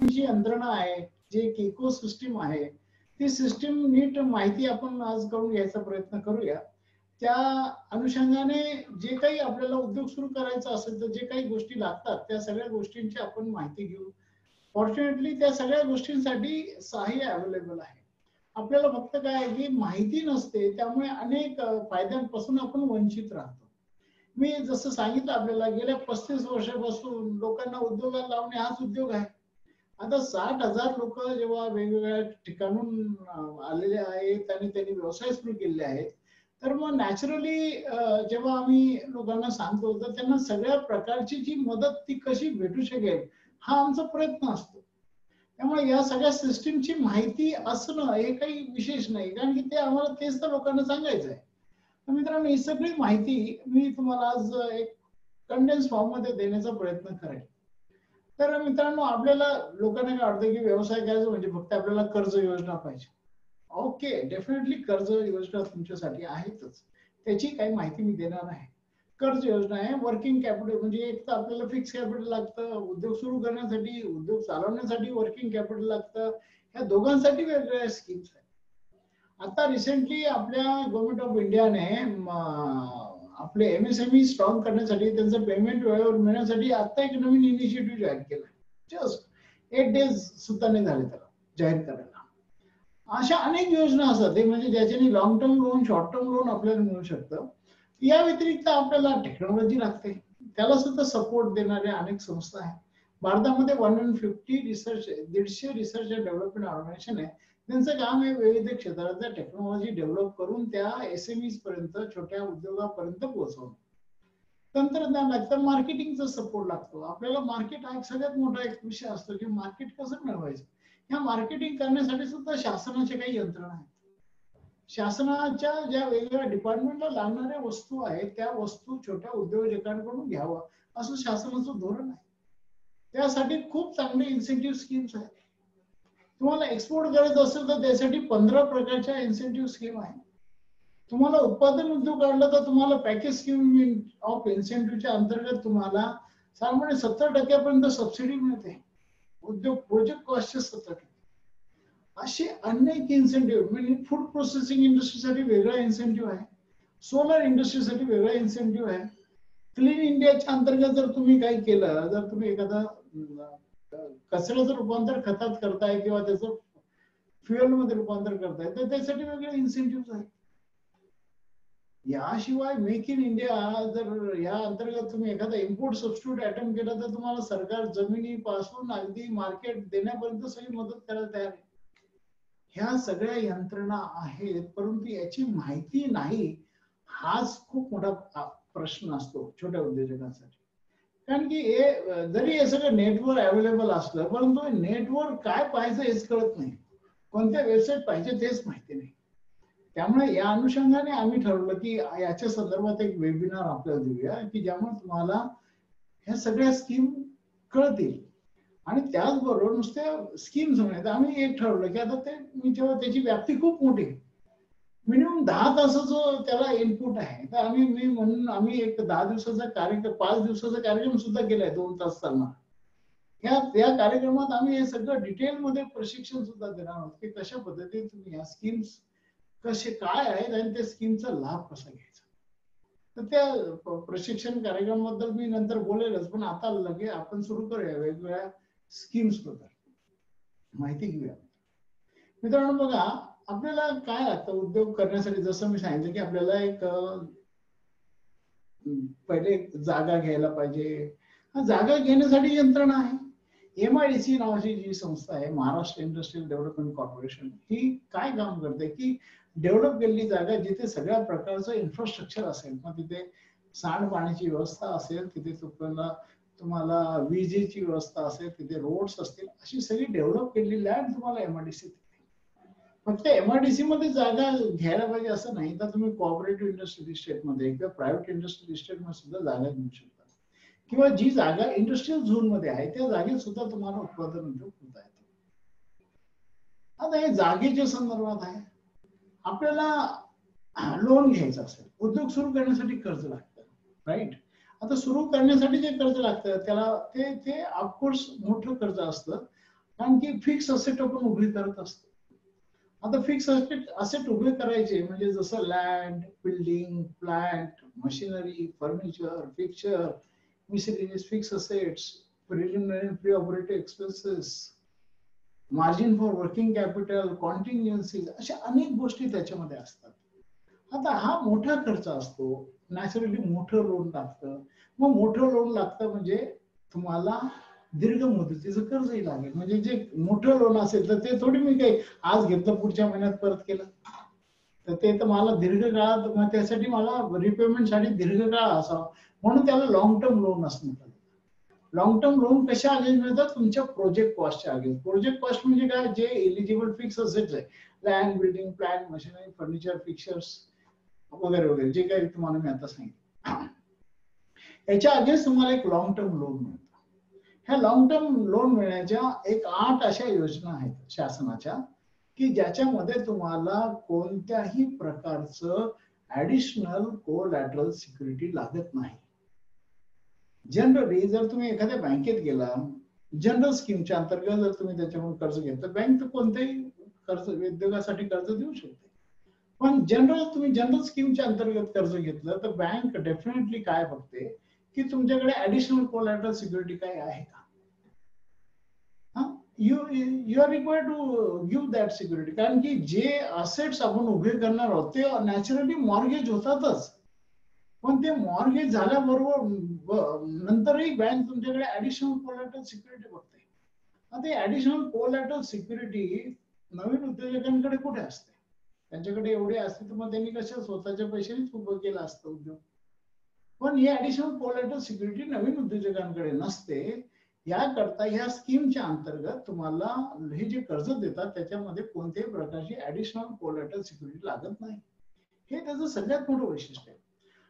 जी यंत्रणा आहे, जे एक इकोसिस्टीम आहे, ती सिस्टीम नीट माहिती आपण आज करून घ्यायचा प्रयत्न करूया. त्या अनुषंगाने जे काही आपल्याला उद्योग सुरू करायचा असेल तर जे काही गोष्टी लागतात त्या सगळ्या गोष्टींची आपण माहिती घेऊ. फॉर्च्युनेटली त्या सगळ्या गोष्टींसाठी सहाय्य अवेलेबल आहे. आपल्याला फक्त काय आहे की माहिती नसते, त्यामुळे अनेक फायद्यांपासून आपण वंचित राहतो. मी जसं सांगितलं आपल्याला गेल्या 35 वर्षापासून लोकांना उद्योगात लावणे हाच उद्योग आहे. आता 60,000 लोक जेव्हा वेगवेगळ्या ठिकाणून आलेले आहेत आणि त्यांनी व्यवसाय सुरू केलेले आहेत, तर मग नॅचरली जेव्हा आम्ही लोकांना सांगतो तर त्यांना सगळ्या प्रकारची जी मदत ती कशी भेटू शकेल हा आमचा प्रयत्न असतो. त्यामुळे या सगळ्या सिस्टीमची माहिती असणं हे काही विशेष नाही, कारण की ते आम्हाला तेच तर लोकांना सांगायचं आहे. तर मित्रांनो, ही सगळी माहिती मी तुम्हाला आज एक कंडेन्स फॉर्म मध्ये देण्याचा प्रयत्न करेन. तर मित्रांनो, आपल्याला लोकांना काय वाटतं की व्यवसाय करायचं म्हणजे फक्त आपल्याला कर्ज योजना पाहिजे. ओके, डेफिनेटली कर्ज योजना तुमच्यासाठी आहेतच, त्याची काही माहिती मी देणार आहे. कर्ज योजना आहे, वर्किंग कॅपिटल म्हणजे एक तर आपल्याला फिक्स कॅपिटल लागतं, उद्योग सुरू करण्यासाठी उद्योग चालवण्यासाठी वर्किंग कॅपिटल लागतं. ह्या दोघांसाठी वेगवेगळ्या स्कीम्स आहेत. आता रिसेंटली आपल्या गव्हर्नमेंट ऑफ इंडियाने आपले एमएसएमई स्ट्रॉंग करण्यासाठी त्यांचं पेमेंट वेळेवर मिळण्यासाठी आता एक नवीन इनिशिएटिव्ह जाहीर केला. जस्ट 8 डेज सुद्धा नाही झाले त्याला जाहीर करायला. अशा अनेक योजना असतात ते, म्हणजे ज्याच्याने long term loan, short term loan आपल्याला मिळू शकतं. या व्यतिरिक्त आपल्याला टेक्नॉलॉजी लागते, त्याला सुद्धा सपोर्ट देणाऱ्या अनेक संस्था आहेत. भारतामध्ये 150 research 150 research and development organisation आहे. त्यांचं काम आहे विविध क्षेत्रातल्या टेक्नॉलॉजी डेव्हलप करून त्या एसएमईज पर्यंत, छोट्या उद्योगापर्यंत पोहोचवणं. तंत्रज्ञान लागतं, मार्केटिंगचा सपोर्ट लागतो. आपल्याला मार्केट हा एक सगळ्यात मोठा एक विषय असतो की मार्केट कसं मिळवायचं. ह्या मार्केटिंग करण्यासाठी सुद्धा शासनाच्या काही यंत्रणा आहेत. शासनाच्या ज्या वेगवेगळ्या डिपार्टमेंटला लागणाऱ्या वस्तू आहेत त्या वस्तू छोट्या उद्योजकांकडून घ्यावं असं शासनाचं धोरण आहे. त्यासाठी खूप चांगले इन्सेंटिव्ह स्कीम्स आहेत. तुम्हाला एक्सपोर्ट करायचं असेल तर त्यासाठी 15 प्रकारच्या इन्सेंटिव्ह स्कीम आहेत. तुम्हाला उत्पादन उद्योग काढला तर तुम्हाला पॅकेज स्कीम ऑफ इन्सेंटिव्हच्या अंतर्गत तुम्हाला साधारणपणे 70% सबसिडी मिळते. उद्योग प्रोजेक्ट कॉस्टचे 70%. असे अनेक इन्सेंटिव्ह, म्हणजे फूड प्रोसेसिंग इंडस्ट्रीसाठी वेगळा इन्सेंटिव्ह आहे, सोलर इंडस्ट्रीसाठी वेगळा इन्सेंटिव्ह आहे. क्लीन इंडियाच्या अंतर्गत जर तुम्ही काही केलं, जर तुम्ही एखादा कचऱ्याचं रूपांतर खतात करताय किंवा त्याचं फ्युएल मध्ये रूपांतर करताय तर त्यासाठी वेगळे इन्सेंटिव्ह आहेत. याशिवाय मेक इन इंडिया जर या अंतर्गत तुम्ही एखादा इम्पोर्ट सबस्टिट्यूट अटेम्प्ट केला तर तुम्हाला सरकार जमिनीपासून अगदी मार्केट देण्यापर्यंत सगळी मदत करायला तयार आहे. ह्या सगळ्या यंत्रणा आहेत, परंतु याची माहिती नाही हाच खूप मोठा प्रश्न असतो छोट्या उद्योजकांसाठी. कारण की हे जरी हे सगळं नेटवर अवेलेबल असलं, परंतु नेटवर काय पाहायचं हेच कळत नाही, कोणत्या वेबसाईट पाहिजे तेच माहिती नाही. त्यामुळे या अनुषंगाने आम्ही ठरवलं की याच्या संदर्भात एक वेबिनार आपल्याला देऊया की ज्यामुळे तुम्हाला ह्या सगळ्या स्कीम कळतील. आणि त्याचबरोबर नुसत्या स्कीम्स म्हणतात, आम्ही एक ठरवलं की आता ते मी जेव्हा त्याची व्याप्ती खूप मोठी, मिनिमम 10 तासाचं त्याला इनपुट आहे, तर मी म्हणून आम्ही एक 10 दिवसाचा कार्यक्रम, 5 दिवसाचा कार्यक्रम सुद्धा केलाय 2 तास चालणार. या कार्यक्रमात आम्ही हे सगळं डिटेलमध्ये प्रशिक्षण सुद्धा देणार आहोत की कशा पद्धतीने तुम्ही या स्कीम्स कसे काय आहेत आणि त्या स्कीमचा लाभ कसा घ्यायचा. तर त्या प्रशिक्षण कार्यक्रमाबद्दल मी नंतर बोलेलच, पण आता लगे आपण सुरू करूया वेगवेगळ्या स्कीम्स बद्दल माहिती घेऊया. मित्रांनो बघा, आपल्याला काय लागतं उद्योग करण्यासाठी. जसं मी सांगितलं की आपल्याला एक पहिले जागा घ्यायला पाहिजे. जागा घेण्यासाठी यंत्रणा आहे. MIDC नावाची जी संस्था आहे, महाराष्ट्र इंडस्ट्रियल डेव्हलपमेंट कॉर्पोरेशन, ही काय काम करते की डेव्हलप केलेली जागा जिथे सगळ्या प्रकारचं इन्फ्रास्ट्रक्चर असेल, मग तिथे सांडपाण्याची व्यवस्था असेल, तिथे तुम्हाला विजेची व्यवस्था असेल, तिथे रोड्स असतील, अशी सगळी डेव्हलप केलेली लँड तुम्हाला MIDC. फक्त MIDC मध्ये जागा घ्यायला पाहिजे असं नाही, तर तुम्ही कोऑपरेटिव्ह इंडस्ट्रियल इस्टेटमध्ये किंवा प्रायव्हेट इंडस्ट्रियल इस्टेटमध्ये सुद्धा जागा घेऊ शकता. किंवा जी जागा इंडस्ट्रियल झोन मध्ये आहे त्या जागेत सुद्धा तुम्हाला उत्पादन उद्योग करता येतो. आता हे जागेच्या संदर्भात आहे. आपल्याला लोन घ्यायचं असेल, उद्योग सुरू करण्यासाठी कर्ज लागतं, राईट. आता सुरू करण्यासाठी जे कर्ज लागतं त्याला ते ऑफकोर्स मोठं कर्ज असतं. कारण की फिक्स असेट आपण उभी करत असतो. आता फिक्स असेट उभे करायचे म्हणजे जसं land, building, plant, machinery, furniture, fixture, miscellaneous fix assets, preliminary pre operative expenses, margin for working capital, contingency, अशा अनेक गोष्टी त्याच्यामध्ये असतात. आता हा मोठा खर्च असतो, नॅचरली मोठं लोन लागतं. मग मोठं लोन लागतं म्हणजे तुम्हाला दीर्घ मुदतीचं कर्जही लागेल. म्हणजे जे मोठं लोन असेल तर ते थोडी मी काही आज घेतलं पुढच्या महिन्यात परत केलं, तर ते तर मला दीर्घकाळात, मग त्यासाठी मला रिपेमेंटसाठी दीर्घकाळ असावा, म्हणून त्याला लॉंग टर्म लोन असं म्हणतात. लॉंग टर्म लोन कशा अगेन्स्ट मिळतात? तुमच्या प्रोजेक्ट कॉस्टच्या अगेन्स्ट. प्रोजेक्ट कॉस्ट म्हणजे काय? जे एलिजिबल फिक्स असेट्स आहे, land, building, plant, machinery, furniture, fixtures वगैरे वगैरे, जे काही तुम्हाला मी आता सांगितलं, याच्या अगेन्स्ट तुम्हाला एक लॉंग टर्म लोन मिळतं. ह्या लॉंग टर्म लोन मिळण्याच्या एक 8 अशा योजना आहेत शासनाच्या, की ज्याच्यामध्ये तुम्हाला कोणत्याही प्रकारचं ऍडिशनल कोलॅटरल सिक्युरिटी लागत नाही. जनरली जर तुम्ही एखाद्या बँकेत गेला, जनरल स्कीमच्या अंतर्गत जर तुम्ही त्याच्याकडून कर्ज घेतलं, बँक तर कोणत्याही कर्ज उद्योगासाठी कर्ज देऊ शकते. पण तुम्ही जनरल स्कीमच्या अंतर्गत कर्ज घेतलं तर बँक डेफिनेटली काय बघते की तुमच्याकडे ऍडिशनल कोलॅटरल सिक्युरिटी काय आहे का. You are required to give that security, कारण की जे असेट्स आपण उभे करणार आहोत ते नॅचरली मॉर्गेज होतातच, पण ते मॉर्गेज झाल्याबरोबर नंतरही बँक तुमच्याकडे ऍडिशनल कोलॅटरल सिक्युरिटी बघते. आता ऍडिशनल कोलॅटरल सिक्युरिटी नवीन उद्योजकांकडे कुठे असते? त्यांच्याकडे एवढे असते तर मग त्यांनी कशा स्वतःच्या पैशानेच उभं केलं असतं उद्योग. पण ही ऍडिशनल कोलॅटरल सिक्युरिटी नवीन उद्योजकांकडे नसते. याकरता ह्या स्कीमच्या अंतर्गत तुम्हाला हे जे कर्ज देतात त्याच्यामध्ये कोणत्याही प्रकारची ऍडिशनल कोलॅटरल सिक्युरिटी लागत नाही. हे त्याचं सगळ्यात मोठं वैशिष्ट्य आहे.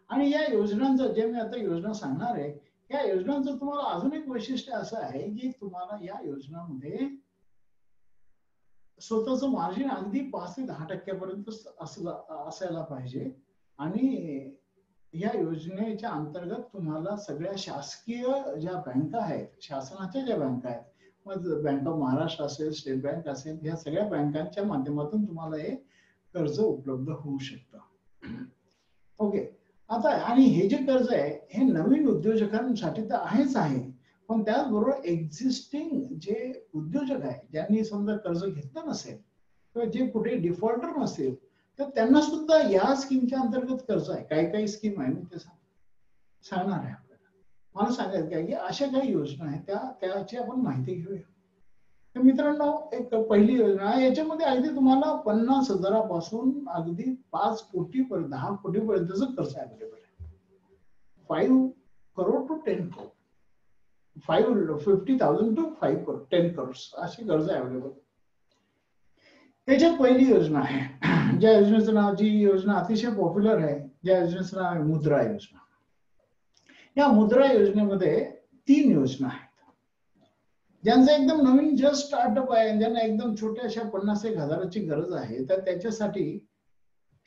आणि या योजनांचं, जे मी आता योजना सांगणार आहे, या योजनांचं तुम्हाला अजून एक वैशिष्ट्य असं आहे की तुम्हाला या योजनांमध्ये स्वतःचं मार्जिन अगदी 5 ते 10% असायला पाहिजे. आणि या योजनेच्या अंतर्गत तुम्हाला सगळ्या शासकीय ज्या बँका आहेत, शासनाच्या ज्या बँका आहेत, मग बँक ऑफ महाराष्ट्र असेल, स्टेट बँक असेल, या सगळ्या बँकांच्या माध्यमातून तुम्हाला हे कर्ज उपलब्ध होऊ शकतं. ओके. आता आणि हे जे कर्ज आहे हे नवीन उद्योजकांसाठी तर आहेच आहे, पण त्याचबरोबर एक्झिस्टिंग जे उद्योजक आहे, ज्यांनी समजा कर्ज घेतलं नसेल किंवा जे कुठे डिफॉल्टर नसेल, तर त्यांना सुद्धा या स्कीमच्या अंतर्गत कर्ज आहे. काही काही स्कीम आहे, मी ते सांगणार आहे आपल्याला. मला सांगायचं काय की अशा काही योजना आहेत त्याची आपण माहिती घेऊया. तर मित्रांनो, एक पहिली योजना आहे, याच्यामध्ये अगदी तुम्हाला 50,000पासून अगदी 5 कोटीपर्यंत, 10 कोटीपर्यंतचं कर्ज अवेलेबल आहे. 5 करोड टू 10 करोड, 50,000 टू 5 करोड, 10 करोड अशी कर्ज अवेलेबल. त्याच्यात पहिली योजना आहे, ज्या योजनेचं नाव, जी योजना अतिशय पॉप्युलर आहे, ज्या योजनेचं नाव आहे मुद्रा योजना. या मुद्रा योजनेमध्ये 3 योजना आहेत. ज्यांचं एकदम नवीन जस्ट स्टार्टअप आहे, ज्यांना एकदम छोट्याशा 50,000-1,000ची गरज आहे, तर त्याच्यासाठी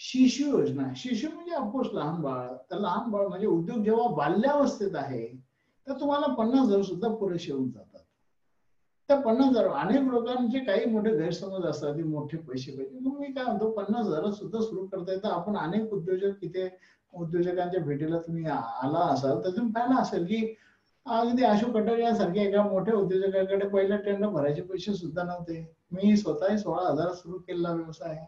शिशु योजना आहे. शिशु म्हणजे ऑफकोर्स लहान बाळ. तर लहान बाळ म्हणजे उद्योग जेव्हा बाल्यावस्थेत आहे तर तुम्हाला 50,000 सुद्धा पुरेसे होऊन जातात. त्या 50,000, अनेक लोकांचे काही मोठे गैरसमज असतात की मोठे पैसे पाहिजे. मी काय म्हणतो, 50,000 सुद्धा सुरू करता येतं. आपण अनेक उद्योजक, तिथे उद्योजकांच्या भेटीला तुम्ही आला असाल तर तुम्ही पाहिलं असेल की अगदी अशोक कटारे यासारख्या एका मोठ्या उद्योजकाकडे पहिल्या टेंडर भरायचे पैसे सुद्धा नव्हते. मी स्वतः 16,000 सुरू केलेला व्यवसाय आहे.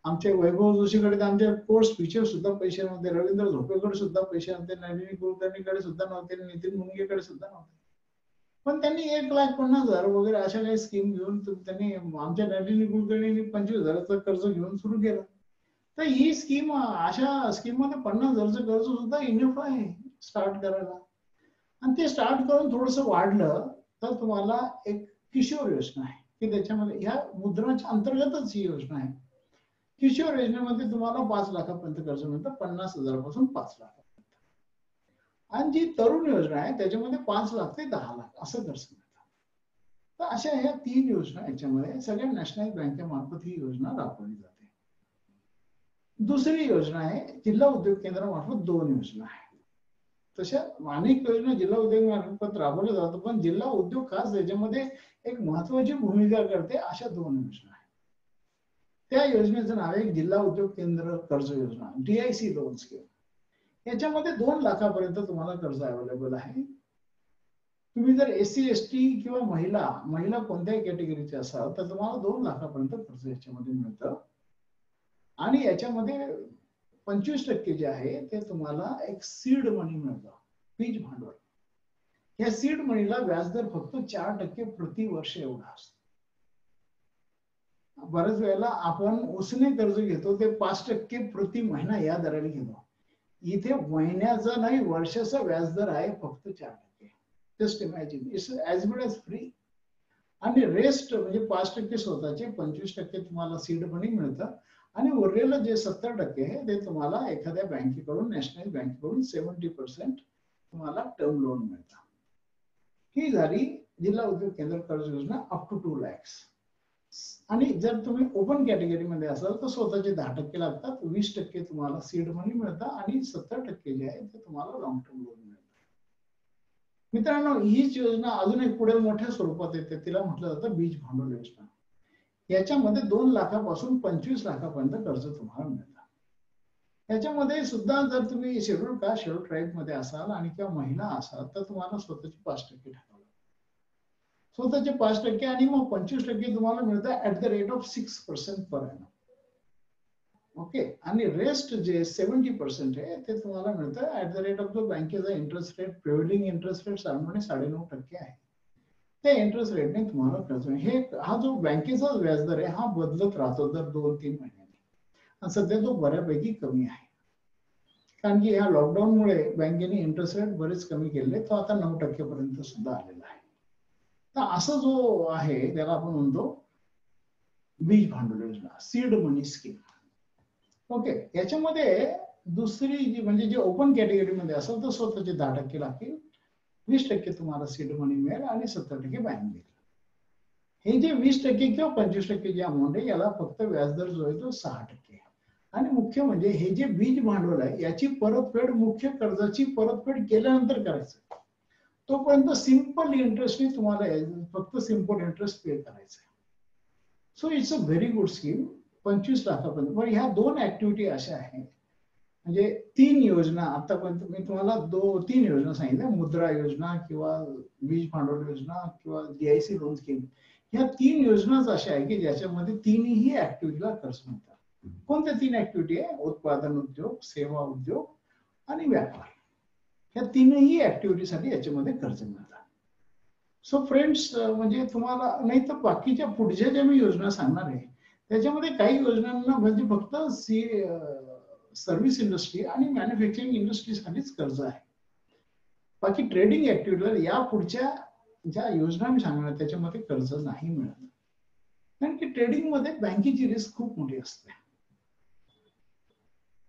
आमचे वैभव जोशीकडे आमचे कोर्स फीचर सुद्धा पैसे नव्हते, रवींद्र झोपेकडे सुद्धा पैसे नव्हते, नलिनी कुलकर्णीकडे सुद्धा नव्हते, नितीन मुंगेकडे सुद्धा नव्हते. पण त्यांनी 1,50,000 वगैरे अशा काही स्कीम घेऊन त्यांनी, आमच्या नलिनी कुलकर्णींनी 25,000चं कर्ज घेऊन सुरू केलं. तर ही स्कीम, अशा स्कीम मध्ये 50,000चं कर्ज सुद्धा इनफ आहे स्टार्ट करायला. आणि ते स्टार्ट करून थोडस वाढलं तर तुम्हाला एक किशोर योजना आहे की त्याच्यामध्ये, ह्या मुद्राच्या अंतर्गतच ही योजना आहे. किशोर योजनेमध्ये तुम्हाला 5 लाखापर्यंत कर्ज मिळतं, 50,000पासून 5 लाख. आणि जी तरुण योजना आहे त्याच्यामध्ये 5 लाख ते 10 लाख असं कर्ज मिळतं. तर अशा ह्या 3 योजना याच्यामध्ये सगळ्या नॅशनल बँकेमार्फत ही योजना राबवली जाते. दुसरी योजना आहे जिल्हा उद्योग केंद्रामार्फत 2 योजना आहे. तशा अनेक योजना जिल्हा उद्योग मार्फत राबवल्या जातात, पण जिल्हा उद्योग खास याच्यामध्ये एक महत्वाची भूमिका करते अशा 2 योजना आहेत. त्या योजनेचं नाव आहे जिल्हा उद्योग केंद्र कर्ज योजना, DIC लोन स्कीम. याच्यामध्ये 2 लाखापर्यंत तुम्हाला कर्ज अवेलेबल आहे. तुम्ही जर SC ST किंवा महिला कोणत्याही कॅटेगरीचे असाल तर तुम्हाला 2 लाखापर्यंत कर्ज याच्यामध्ये मिळतं. आणि याच्यामध्ये 25% जे आहे ते तुम्हाला एक सीड मनी मिळतं, बीज भांडवल. या सीड मनीला व्याजदर फक्त 4% प्रतिवर्ष एवढा असतो. बऱ्याच वेळेला आपण उसने कर्ज घेतो ते 5% प्रति महिना या दराने घेतो. इथे महिन्याचा नाही वर्षाचा व्याजदर आहे फक्त 4%. Just imagine, it's as good as free. आणि रेस्ट म्हणजे 5% स्वतःचे, 25% तुम्हाला सीड मनी मिळतं आणि उरलेलं जे 70% आहे ते तुम्हाला एखाद्या बँकेकडून, नॅशनल बँकेकडून 70% तुम्हाला टर्म लोन मिळतं. ही झाली जिल्हा उद्योग केंद्र कर्ज योजना अप टू 2 lakhs. आणि जर तुम्ही ओपन कॅटेगरीमध्ये असाल तर स्वतःचे 10% लागतात, 20% तुम्हाला सीड मनी मिळतं आणि 70% जे आहे ते तुम्हाला लॉंग टर्म लोन मिळतं. मित्रांनो, हीच योजना अजून एक पुढे मोठ्या स्वरूपात येते, तिला म्हटलं जातं बीज भांडवल योजना. याच्यामध्ये 2 लाखापासून 25 लाखापर्यंत कर्ज तुम्हाला मिळतं. याच्यामध्ये सुद्धा जर तुम्ही शेड्यूल कास्ट, शेड्यूल ट्राईब मध्ये असाल आणि किंवा महिला असाल तर तुम्हाला स्वतःचे 5% टाकावं. स्वतःचे 5% आणि मग 25% तुम्हाला मिळतं at the rate of 6% per annum. Okay. आणि रेस्ट जे 70% आहे ते तुम्हाला मिळतं at the rate of the बँकेचा इंटरेस्ट रेट, प्रिव्हेलिंग इंटरेस्ट रेट साधारणपणे 9.5% आहे. त्या इंटरेस्ट रेटने तुम्हाला कर्ज. हा जो बँकेचा व्याजदर आहे हा बदलत राहतो दर 2-3 महिन्यांनी. आणि सध्या तो बऱ्यापैकी कमी आहे, कारण की ह्या लॉकडाऊनमुळे बँकेने इंटरेस्ट रेट बरेच कमी केले, तो आता 9% पर्यंत सुद्धा आलेला आहे. तर असं जो आहे त्याला आपण म्हणतो बीज भांडवल योजना, सीड मनी स्कीम. ओके. याच्यामध्ये दुसरी जी म्हणजे जे ओपन कॅटेगरीमध्ये असेल तर स्वतःचे 10% लागतील, 20% तुम्हाला सीड मनी मिळेल आणि 70% बँक देईल. हे जे 20% किंवा 25% जे अमाऊंट आहे याला फक्त व्याजदर जो आहे तो 6%. आणि मुख्य म्हणजे हे जे बीज भांडवल आहे याची परतफेड मुख्य कर्जाची परतफेड केल्यानंतर करायचं. तोपर्यंत सिंपल इंटरेस्टने तुम्हाला फक्त सिंपल इंटरेस्ट पे करायचं. So it's a very good scheme. 25 लाखापर्यंत. पण ह्या 2 ऍक्टिव्हिटी अशा आहेत, म्हणजे 3 योजना आतापर्यंत मी तुम्हाला 3 योजना सांगितल्या, मुद्रा योजना किंवा बीज भांडवल योजना किंवा DIC लोन स्कीम. ह्या 3 योजनाच अशा आहे की ज्याच्यामध्ये तिन्ही ऍक्टिव्हिटीला कर्ज मिळतात. कोणत्या 3 ऍक्टिव्हिटी आहे? उत्पादन उद्योग, सेवा उद्योग आणि व्यापार. ह्या तीनही ऍक्टिव्हिटीसाठी याच्यामध्ये कर्ज मिळतात. सो फ्रेंड्स, म्हणजे तुम्हाला नाही तर बाकीच्या पुढच्या ज्या मी योजना सांगणार आहे त्याच्यामध्ये काही योजनांना म्हणजे फक्त सर्व्हिस इंडस्ट्री आणि मॅन्युफॅक्चरिंग इंडस्ट्रीसाठीच कर्ज आहे. बाकी ट्रेडिंग ऍक्टिव्हिटीला या पुढच्या ज्या योजना मी सांगणार त्याच्यामध्ये कर्ज नाही मिळत, कारण की ट्रेडिंग मध्ये बँकेची रिस्क खूप मोठी असते.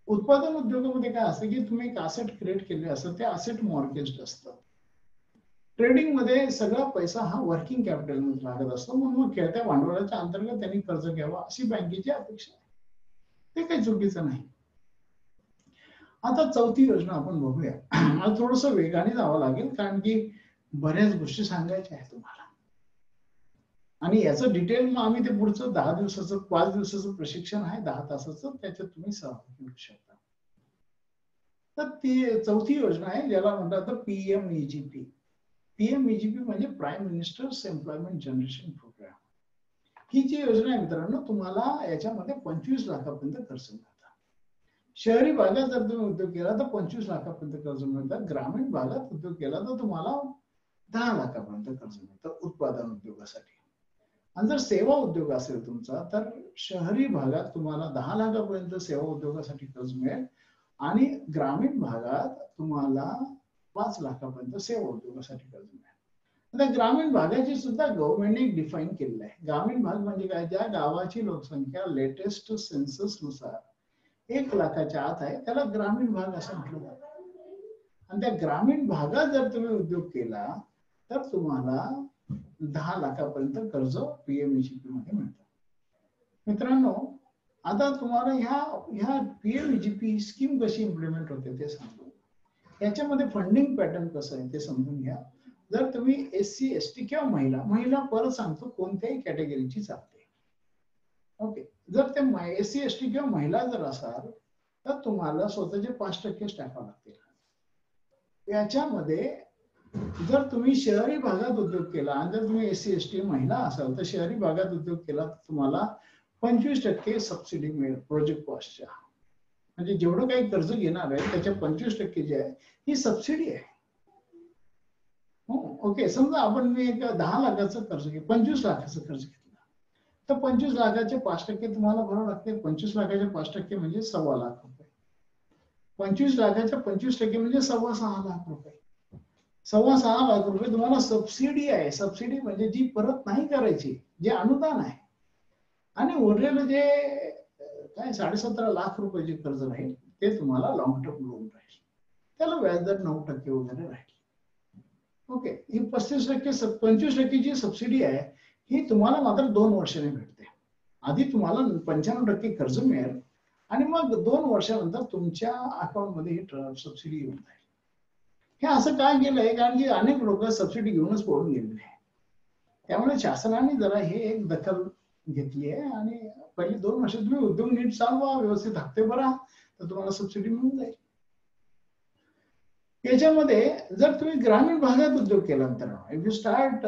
उत्पादन उद्योगामध्ये काय असतं की तुम्ही एक असेट क्रिएट केले असतं, ते असेट मॉर्गेज्ड असतं. ट्रेडिंग मध्ये सगळा पैसा हा वर्किंग कॅपिटल मध्ये लागत असतो, म्हणून मग खेळत्या भांडवलाच्या अंतर्गत त्यांनी कर्ज घ्यावा अशी बँकेची अपेक्षा आहे. ते काही चुकीचं नाही. आता चौथी योजना आपण बघूया. मला थोडस वेगाने जावं लागेल कारण की बऱ्याच गोष्टी सांगायच्या आहेत तुम्हाला, आणि याचं डिटेल मग आम्ही ते पुढचं 10 दिवसाचं 5 दिवसाचं प्रशिक्षण आहे 10 तासाचं, त्याच्यात तुम्ही सहभागी होऊ शकता. तर ती चौथी योजना आहे ज्याला म्हणतात PMEGP. PMEGP म्हणजे prime minister's employment generation programme. ही जी योजना आहे मित्रांनो, तुम्हाला याच्यामध्ये 25 लाखापर्यंत कर्ज मिळतं. शहरी भागात जर तुम्ही उद्योग केला तर 25 लाखापर्यंत कर्ज मिळतं. ग्रामीण भागात उद्योग केला तर तुम्हाला 10 लाखापर्यंत कर्ज मिळतं उत्पादन उद्योगासाठी. आणि जर सेवा उद्योग असेल तुमचा तर शहरी भागात तुम्हाला 10 लाखापर्यंत सेवा उद्योगासाठी कर्ज मिळेल आणि ग्रामीण भागात तुम्हाला 5 लाखापर्यंत सेवा उद्योगासाठी कर्ज मिळेल. आता ग्रामीण भागाची सुद्धा गव्हर्नमेंटने डिफाईन केलेलं आहे. ग्रामीण भाग म्हणजे काय? ज्या गावाची लोकसंख्या लेटेस्ट सेन्सस नुसार 1 लाखाच्या आत आहे त्याला ग्रामीण भाग असं म्हटलं जातं. आणि त्या ग्रामीण भागात जर तुम्ही उद्योग केला तर तुम्हाला 10 लाखापर्यंत कर्ज PMEGP मध्ये मिळतं. मित्रांनो, आता तुम्हाला ह्या PMEGP स्कीम कशी इम्प्लिमेंट होते ते सांगतो. याच्यामध्ये फंडिंग पॅटर्न कसं आहे ते समजून घ्या. जर तुम्ही SC ST किंवा महिला परत सांगतो कोणत्याही कॅटेगरीची चालते. ओके, जर ते SC ST किंवा महिला जर असाल तर तुम्हाला स्वतःचे 5% टाकावे लागतील. याच्यामध्ये जर तुम्ही शहरी भागात उद्योग केला आणि जर तुम्ही SC ST महिला असाल तर शहरी भागात उद्योग केला तर तुम्हाला 25% सबसिडी मिळेल प्रोजेक्ट कॉस्टच्या. म्हणजे जेवढं काही कर्ज घेणार आहे त्याच्या 25% जे आहे ही सबसिडी आहे. ओके, समजा आपण मी एक 10 लाखाचं कर्ज घेतलं, 25 लाखाचं कर्ज घेतलं तर 25 लाखाचे 5% तुम्हाला भरावं लागते. 25 लाखाचे 5% म्हणजे 1.25 लाख रुपये. 25 लाखाच्या 25% म्हणजे 6.25 लाख रुपये. 6.25 लाख रुपये तुम्हाला सबसिडी आहे. सबसिडी म्हणजे जी परत नाही करायची, जे अनुदान आहे. आणि उरलेलं जे काय 17.5 लाख रुपये जे कर्ज राहील ते तुम्हाला लॉंग टर्म लोन राहील. त्याला व्याजदर 9% वगैरे राहील. ओके, ही 25% जी सबसिडी आहे ही तुम्हाला मात्र 2 वर्षांनी भेटते. आधी तुम्हाला 95% कर्ज मिळेल आणि मग 2 वर्षानंतर तुमच्या अकाउंटमध्ये ही सबसिडी येऊन जाईल. हे असं काय केलंय कारण की अनेक लोक सबसिडी घेऊनच पळून गेलेले आहे. त्यामुळे शासनाने जरा हे एक दखल घेतली आहे आणि पहिले 2 वर्ष तुम्ही उद्योग नीट चालवा, व्यवस्थित हप्ते भरा तर तुम्हाला सबसिडी मिळून जाईल. याच्यामध्ये जर तुम्ही ग्रामीण भागात उद्योग केला तर if you start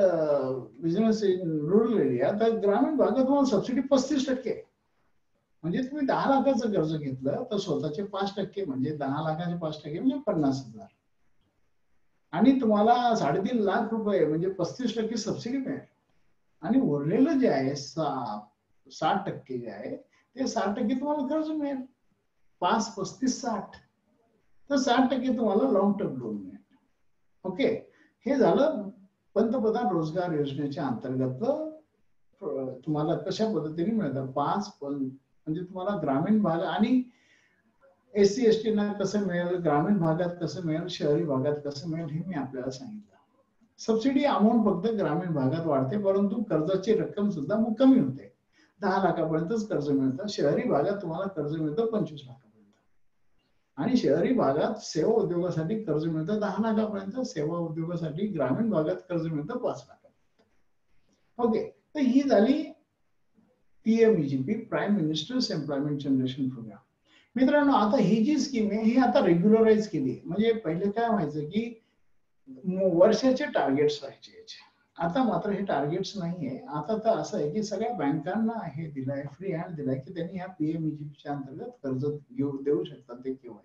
business in rural area तर ग्रामीण भागात तुम्हाला सबसिडी 35% आहे. म्हणजे तुम्ही 10 लाखाचं कर्ज घेतलं तर स्वतःचे 5% म्हणजे 10 लाखाचे 5% म्हणजे 50,000 आणि तुम्हाला 3.5 लाख रुपये म्हणजे 35% सबसिडी मिळेल आणि उरलेलं जे आहे 60% जे आहे ते 60% तुम्हाला कर्ज मिळेल. 5, 35, 60 तर 60% तुम्हाला लॉंग टर्म लोन मिळेल. ओके, हे झालं पंतप्रधान रोजगार योजनेच्या अंतर्गत तुम्हाला कशा पद्धतीने मिळतं. 5 म्हणजे तुम्हाला ग्रामीण भाग आणि SC ST ना कसं मिळेल, ग्रामीण भागात कसं मिळेल, शहरी भागात कसं मिळेल हे मी आपल्याला सांगितलं. सबसिडी अमाऊंट फक्त ग्रामीण भागात वाढते परंतु कर्जाची रक्कम सुद्धा कमी होते. 10 लाखापर्यंतच कर्ज मिळतं. शहरी भागात तुम्हाला कर्ज मिळतं 25 लाखापर्यंत आणि शहरी भागात सेवा उद्योगासाठी कर्ज मिळतं 10 लाखापर्यंत. सेवा उद्योगासाठी ग्रामीण भागात कर्ज मिळतं 5 लाखापर्यंत. ओके, तर ही झाली PMEGP prime minister's employment generation programme. मित्रांनो, आता ही जी स्कीम आहे ही आता रेग्युलराइज केली. म्हणजे पहिले काय व्हायचं की वर्षाचे टार्गेट्स राहायचे याचे. आता मात्र हे टार्गेट्स नाहीये. आता तर असं आहे की सगळ्या बँकांना हे दिलंय, फ्री हँड दिलाय की त्यांनी ह्या PMEGPच्या अंतर्गत कर्ज देऊ शकतात ते केव्हा.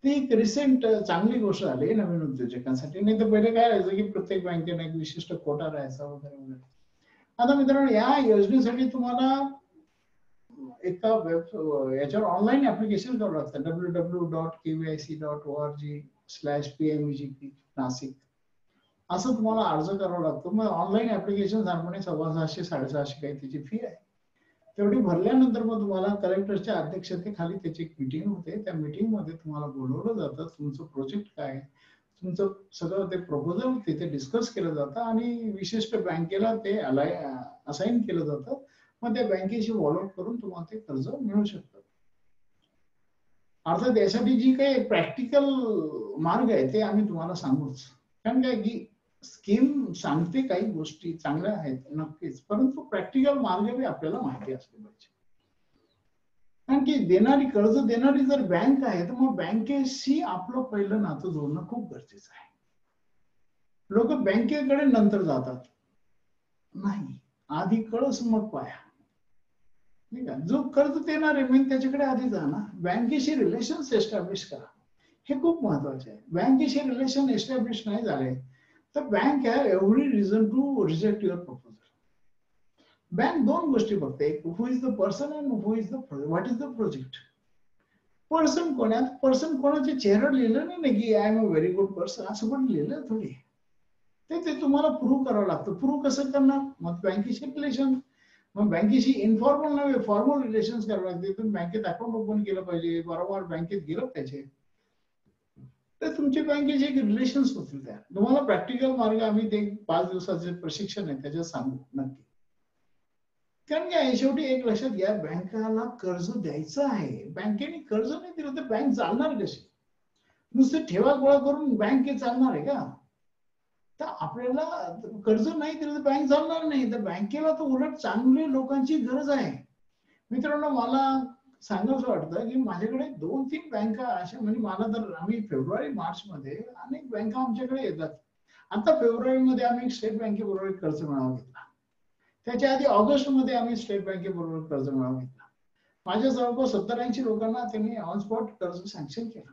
ती एक रिसेंट चांगली गोष्ट आली नवीन उद्योजकांसाठी. नाही तर पहिले काय व्हायचं की प्रत्येक बँकेने एक विशिष्ट कोटा राहायचा वगैरे वगैरे. आता मित्रांनो, या योजनेसाठी तुम्हाला एका याच्यावर ऑनलाईन ऍप्लिकेशन करावं लागतं. www.kvic.org/PMEGP नाशिक असं तुम्हाला अर्ज करावा लागतो. मग ऑनलाईन ऍप्लिकेशन साधारणपणे 650 750 काही त्याची फी आहे. तेवढी भरल्यानंतर मग तुम्हाला कलेक्टरच्या अध्यक्षतेखाली त्याची एक मीटिंग होते. त्या मीटिंग मध्ये तुम्हाला बोलवलं जातं. तुमचं प्रोजेक्ट काय, तुमचं सगळं ते प्रपोजल तिथे डिस्कस केलं जातं आणि विशिष्ट बँकेला ते असाइन केलं जातं. मग त्या बँकेशी फॉलोअप करून तुम्हाला ते कर्ज मिळू शकतं. अर्थात यासाठी जी काही प्रॅक्टिकल मार्ग आहे ते आम्ही तुम्हाला सांगूच. कारण काय की स्कीम सांगते काही गोष्टी चांगल्या आहेत नक्कीच, परंतु प्रॅक्टिकल मार्ग बी आपल्याला माहिती असले पाहिजे. कारण की कर्ज देणारी जर बँक आहे तर मग बँकेशी आपलं पहिलं नातं जोडणं खूप गरजेचं आहे. लोक बँकेकडे नंतर जातात नाही, आधी कळस मग पाया. ठीक आहे, जो कर्ज देणार आहे म्हणजे त्याच्याकडे आधी जा ना. बँकेशी रिलेशन एस्टॅब्लिश करा, हे खूप महत्वाचे आहे. बँकेशी रिलेशन एस्टॅब्लिश नाही झाले तर bank have every reason to reject your proposal. Bank 2 गोष्टी बघते, who is the person and who is the what is the project. Person कोणात, पर्सन कोणाच्या चेहऱ्यावर लिहिलं नाही की I am a very good person असं पण लिहिलं थोडी. ते तुम्हाला प्रूव्ह करावं लागतं. प्रूव्ह कसं करणार, मग बँकेशी रिलेशन. मग बँकेशी इन्फॉर्मल नव्हे फॉर्मल रिलेशन करावं लागते. तुम्ही बँकेत अकाउंट ओपन केलं पाहिजे, वारंवार बँकेत गेलं पाहिजे, तर तुमच्या बँकेचे एक रिलेशन्स होतील. त्या तुम्हाला प्रॅक्टिकल मार्ग आम्ही ते 5 दिवसाचे प्रशिक्षण आहे त्याच्यात सांगू नक्की. कारण काय शेवटी एक लक्षात घ्या, बँकाला कर्ज द्यायचं आहे. बँकेने कर्ज नाही दिलं तर बँक चालणार कशी. नुसते ठेवा गोळा करून बँक चालणार आहे का? तर आपल्याला कर्ज नाही दिलं तर बँक चालणार नाही. तर बँकेला तर उलट चांगल्या लोकांची गरज आहे. मित्रांनो, मला सांगावंसं वाटतं की माझ्याकडे 2-3 बँका अशा, म्हणजे मला तर, आम्ही फेब्रुवारी मार्च मध्ये अनेक बँका आमच्याकडे येतात. आता फेब्रुवारीमध्ये आम्ही स्टेट बँकेबरोबर कर्ज मेळावा घेतला. त्याच्या आधी ऑगस्ट मध्ये आम्ही स्टेट बँकेबरोबर कर्ज मेळावा घेतला. माझ्या जवळपास 70-80 लोकांना त्यांनी ऑन स्पॉट कर्ज सँक्शन केलं.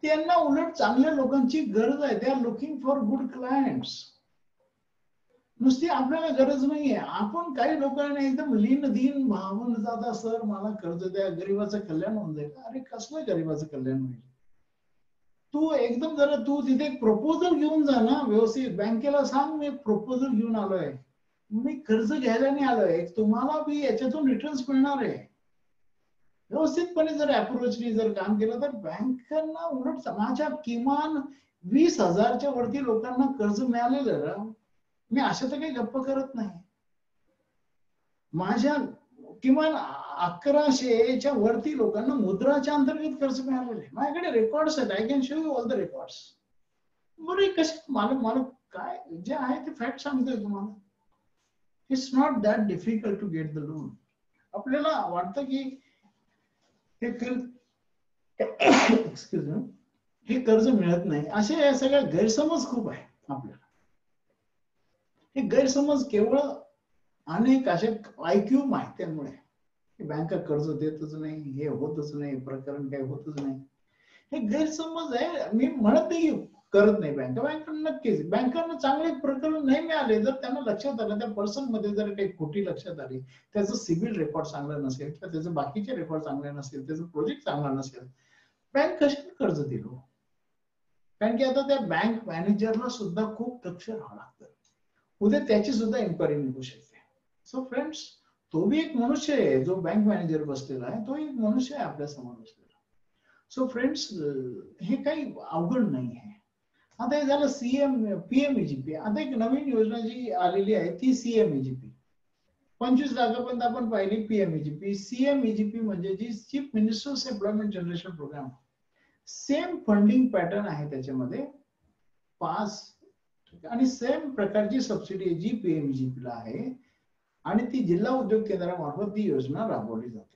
त्यांना उलट चांगल्या लोकांची गरज आहे. They are looking for good clients. नुसती आपल्याला गरज नाहीये. आपण काही लोकांना एकदम लीन दीन भावून जाता, सर मला कर्ज द्या, गरीबाचं कल्याण होऊन जाईल. अरे कसलं गरीबाचं कल्याण होईल? तू एकदम जरा तू तिथे एक प्रपोजल घेऊन जा ना व्यवस्थित. बँकेला सांग मी प्रपोजल घेऊन आलोय, मी कर्ज घ्यायला नाही आलोय, तुम्हाला बी याच्यातून रिटर्न्स मिळणार आहे. व्यवस्थितपणे जर अप्रोचनी जर काम केलं तर बँकांना उलट समाजात किमान 20,000च्या वरती लोकांना कर्ज मिळालेलं. मी अशा तर काही गप्प करत नाही. माझ्या किमान 1100च्या वरती लोकांना मुद्राच्या अंतर्गत कर्ज मिळालेले. माझ्याकडे रेकॉर्ड्स आहेत. I can show you all the records. बरं कसे मला काय जे आहे ते फॅक्ट सांगतोय तुम्हाला. It's not that difficult to get the loan. आपल्याला वाटतं की हे एक्सक्यूज मी, हे कर्ज मिळत नाही, असे सगळ्या गैरसमज खूप आहे आपल्याला. हे गैरसमज केवळ अनेक असे IQ माहित्यांमुळे, बँका कर्ज देतच नाही, हे होतच नाही, प्रकरण काही होतच नाही, हे गैरसमज आहे. मी म्हणत नाही करत नाही बँकांना, नक्कीच बँकांना चांगले प्रकरण नाही मिळाले, जर त्यांना लक्षात आलं त्या पर्सन मध्ये जर काही खोटी लक्षात आली, त्याचं सिबिल रेकॉर्ड चांगला नसेल किंवा त्याचे बाकीचे रेकॉर्ड चांगले नसेल, त्याचं प्रोजेक्ट चांगला नसेल, बँक कशाने कर्ज दिलं? कारण की आता त्या बँक मॅनेजरला सुद्धा खूप लक्ष राहावं लागतं. उद्या त्याची सुद्धा इन्क्वायरी निघू शकते. सो फ्रेंड्स, तो भी एक मनुष्य आहे, जो बँक मॅनेजर बसलेला आहे, तो एक मनुष्य आहे आपल्या समोर बसलेला. सो फ्रेंड्स, हे काही अवघड नाही आहे. आता हे झालं PMEGP. आता एक नवीन योजना जी आलेली आहे ती CMEGP. 25 लाखापर्यंत आपण पाहिली PMEGP. CMEGP म्हणजे जी chief minister's employment generation programme, same funding pattern आहे त्याच्यामध्ये 5, आणि सेम प्रकारची सबसिडी जी PMEGP ला आहे, आणि ती जिल्हा उद्योग केंद्रामार्फत ती योजना राबवली जाते.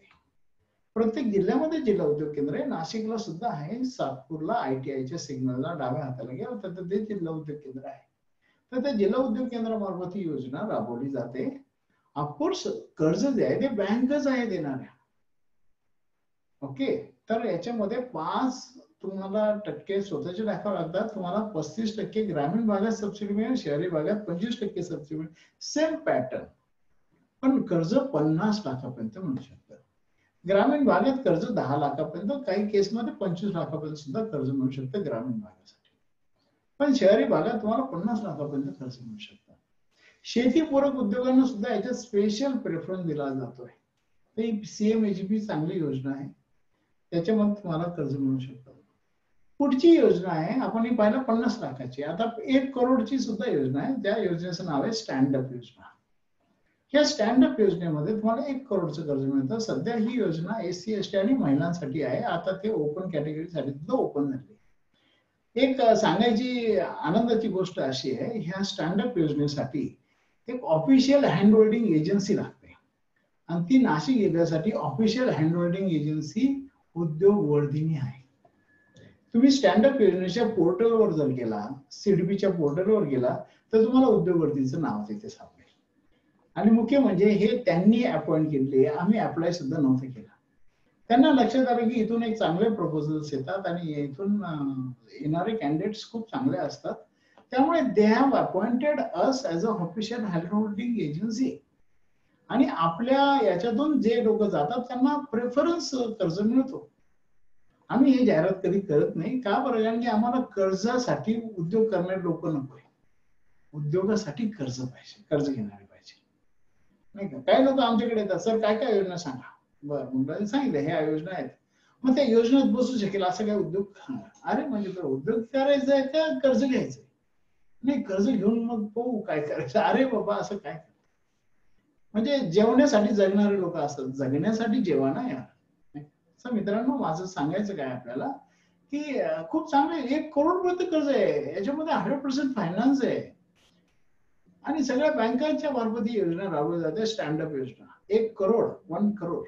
प्रत्येक जिल्ह्यामध्ये जिल्हा उद्योग केंद्र आहे. नाशिकला सुद्धा आहे, सातपूरला ITIच्या सिग्नलला डाव्या हाताला गेलं तर ते जिल्हा उद्योग केंद्र आहे. तर त्या जिल्हा उद्योग केंद्रामार्फत ही योजना राबवली जाते. ऑफकोर्स कर्ज जे आहे ते बँकच आहे देणाऱ्या. ओके, तर याच्यामध्ये 5% स्वतःचे टाकावे लागतात. तुम्हाला 35% ग्रामीण भागात सबसिडी मिळेल, शहरी भागात 25% सबसिडी मिळेल. सेम पॅटर्न, पण कर्ज 50 लाखापर्यंत मिळू शकतं. ग्रामीण भागात कर्ज 10 लाखापर्यंत, काही केसमध्ये 25 लाखापर्यंत सुद्धा कर्ज मिळू शकतं ग्रामीण भागासाठी. पण शहरी भागात तुम्हाला 50 लाखापर्यंत कर्ज मिळू शकतं. शेतीपूरक उद्योगांना सुद्धा याच्यात स्पेशल प्रेफरन्स दिला जातोय. ही CMEGP चांगली योजना आहे, त्याच्यामध्ये तुम्हाला कर्ज मिळू शकतं. पुढची योजना आहे, आपण ही पाहिलं 50 लाखाची, आता 1 करोडची सुद्धा योजना आहे. त्या योजनेचं नाव आहे स्टँडअप योजना. या स्टँडअप योजनेमध्ये तुम्हाला 1 करोडचं कर्ज मिळतं. सध्या ही योजना SC ST आणि महिलांसाठी आहे. आता ते ओपन कॅटेगरीसाठी सुद्धा ओपन झाली. एक सांगायची आनंदाची गोष्ट अशी आहे, ह्या स्टँडअप योजनेसाठी एक ऑफिशियल हँड होल्डिंग एजन्सी लागते, आणि ती नाशिक जिल्ह्यासाठी official hand holding agency Udyogvardhini आहे. तुम्ही स्टँडअप योजनेच्या पोर्टलवर जर गेला, CDPच्या पोर्टलवर गेला, तर तुम्हाला उद्योगवर्धीचं नाव तिथे सापडेल. आणि मुख्य म्हणजे हे त्यांनी अपॉइंट केले, आम्ही अप्लाय सुद्धा नव्हतं केलं. त्यांना लक्षात आलं की इथून एक चांगले प्रपोजल्स येतात आणि इथून येणारे कॅन्डिडेट्स खूप चांगले असतात, त्यामुळे they have appointed us as a official hand holding agency. आणि आपल्या याच्यातून जे लोक जातात त्यांना प्रेफरन्स कर्ज मिळतो. आम्ही हे जाहिरात कधी करत नाही का बरं, कारण की आम्हाला कर्जासाठी उद्योग करणारे लोक नकोय, उद्योगासाठी कर्ज पाहिजे, कर्ज घेणारे पाहिजे, नाही का. काही लोक आमच्याकडे येतात, सर काय काय योजना सांगा. बरं, म्हणलं सांगितलं ह्या योजना आहेत, मग त्या योजनेत बसू शकेल असं काय उद्योग. अरे म्हणजे उद्योग करायचंय का कर्ज घ्यायचंय? नाही, कर्ज घेऊन मग पाहू काय करायचं. अरे बाबा असं काय, म्हणजे जेवण्यासाठी जगणारे लोक असतात, जगण्यासाठी जेवा ना यार. मित्रांनो, माझं सांगायचं काय आपल्याला की खूप चांगले 1 करोड पर्यंत कर्ज आहे, याच्यामध्ये 100% फायनान्स आहे आणि सगळ्या बँकांच्या मार्फत ही योजना राबवली जाते. स्टँडअप योजना 1 करोड 1 करोड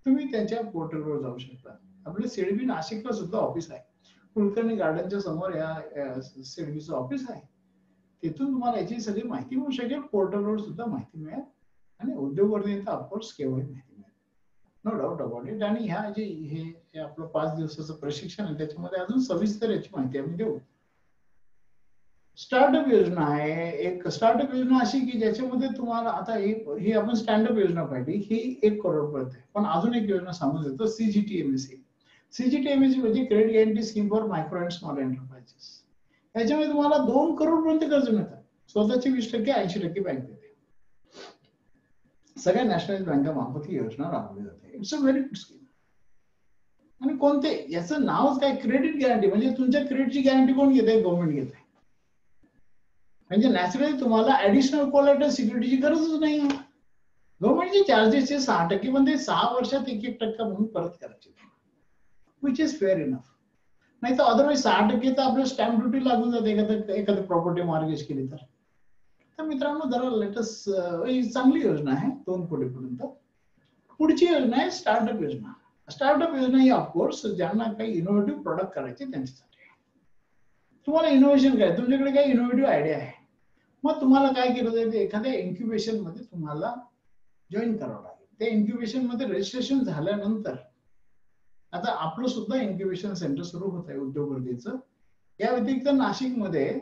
तुम्ही त्यांच्या पोर्टलवर जाऊ शकता. आपले सिडबी नाशिकला सुद्धा ऑफिस आहे. कुलकर्णी गार्डनच्या समोर या सिडबीचं ऑफिस आहे. तिथून तुम्हाला याची सगळी माहिती मिळू शकेल. पोर्टलवर सुद्धा माहिती मिळेल आणि उद्योगवर्धेचा ऑफकोर्स केव्हाही माहिती मिळेल. No doubt about it. आणि ह्या जे हे आपलं 5 दिवसाचं प्रशिक्षण आहे त्याच्यामध्ये अजून सविस्तर याची माहिती आम्ही देऊ. स्टार्टअप योजना आहे. एक स्टार्टअप योजना अशी की ज्याच्यामध्ये तुम्हाला आता ही आपण स्टँडअप योजना पाहिली, ही 1 करोड पर्यंत आहे. पण अजून एक योजना सांगून देतो, CGTMSE. CGTMSE म्हणजे credit guarantee scheme for micro and small enterprises. याच्यामध्ये तुम्हाला 2 करोड पर्यंत कर्ज मिळतात. स्वतःचे 20% 80% बँक देते. सगळ्या नॅशनल बँकामार्फत ही योजना राबवली जाते. It's a very good scheme. आणि कोणते याचं नावच काय, क्रेडिट गॅरंटी. म्हणजे तुमच्या क्रेडिटची गॅरंटी कोण घेत आहे? गव्हर्नमेंट घेत आहे. म्हणजे नॅचरली तुम्हाला ऍडिशनल कोलॅटरल सिक्युरिटीची गरजच नाही. गव्हर्नमेंटचे चार्जेस 6% पण ते 6 वर्षात 1% म्हणून परत करायचे, विच इज फेअर इनफ. नाही तर अदरवाईज 6% तर आपलं स्टॅम्प ड्युटी लागून जाते एखादी प्रॉपर्टी मॉर्गेज केली तर. तर मित्रांनो जरा लेटेस्ट चांगली योजना आहे 2 कोटीपर्यंत. पुढची योजना आहे स्टार्टअप योजना. स्टार्टअप योजना ही ऑफकोर्स ज्यांना काही इनोव्हेटिव्ह प्रोडक्ट करायचे त्यांच्यासाठी. तुम्हाला इनोव्हेशन काय, तुमच्याकडे काही इनोव्हेटिव्ह आयडिया आहे, मग तुम्हाला काय केलं जाईल, एखाद्या इन्क्युबेशन मध्ये तुम्हाला जॉईन करावं लागेल. त्या इन्क्युबेशन मध्ये रजिस्ट्रेशन झाल्यानंतर आता आपलं सुद्धा इन्क्युबेशन सेंटर सुरू होत आहे उद्योगवर्धेचं. या व्यतिरिक्त नाशिकमध्ये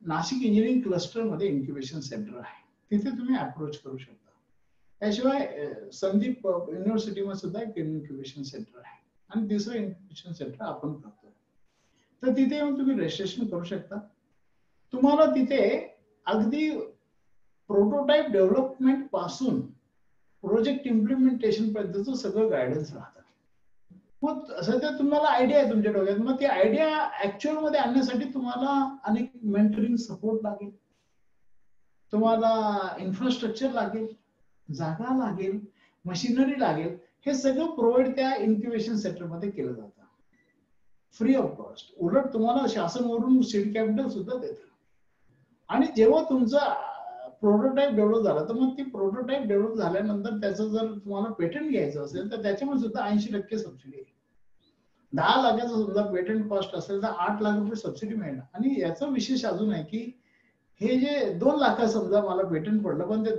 नाशिक इंजिनिअरिंग क्लस्टर मध्ये इन्क्युबेशन सेंटर आहे, तिथे तुम्ही अप्रोच करू शकता. त्याशिवाय संदीप युनिव्हर्सिटीमध्ये सुद्धा एक इन्क्युबेशन सेंटर आहे आणि तिसरं इन्क्युबेशन सेंटर आपण करतो. तर तिथे येऊन तुम्ही रजिस्ट्रेशन करू शकता. तुम्हाला तिथे अगदी प्रोटोटाइप डेव्हलपमेंट पासून प्रोजेक्ट इम्प्लिमेंटेशन पर्यंतचं सगळं गायडन्स राहतं. मग सध्या तुम्हाला आयडिया आहे तुमच्या डोक्यात, मग ती आयडिया ऍक्च्युअल मध्ये आणण्यासाठी तुम्हाला अनेक मेंटरिंग सपोर्ट लागेल, तुम्हाला इन्फ्रास्ट्रक्चर लागेल, जागा लागेल, मशिनरी लागेल. हे सगळं प्रोव्हाइड त्या इन्क्युबेशन सेंटर मध्ये केलं जातं फ्री ऑफ कॉस्ट. उलट तुम्हाला शासनवरून सीड कॅपिटल सुद्धा देतं. आणि जेव्हा तुमचा प्रोटोटाइप डेव्हलप झाला तर मग ती प्रोटोटाइप डेव्हलप झाल्यानंतर त्याचं जर तुम्हाला पेटंट घ्यायचं असेल तर त्याच्यामध्ये सुद्धा 80% सबसिडी आहे. 10 लाखाचं सुद्धा पेटंट कॉस्ट असेल तर 8 लाख रुपये सबसिडी मिळणार. आणि याचं विशेष अजून आहे की हे जे 2 लाख समजा मला पेटंट पडलं, पण ते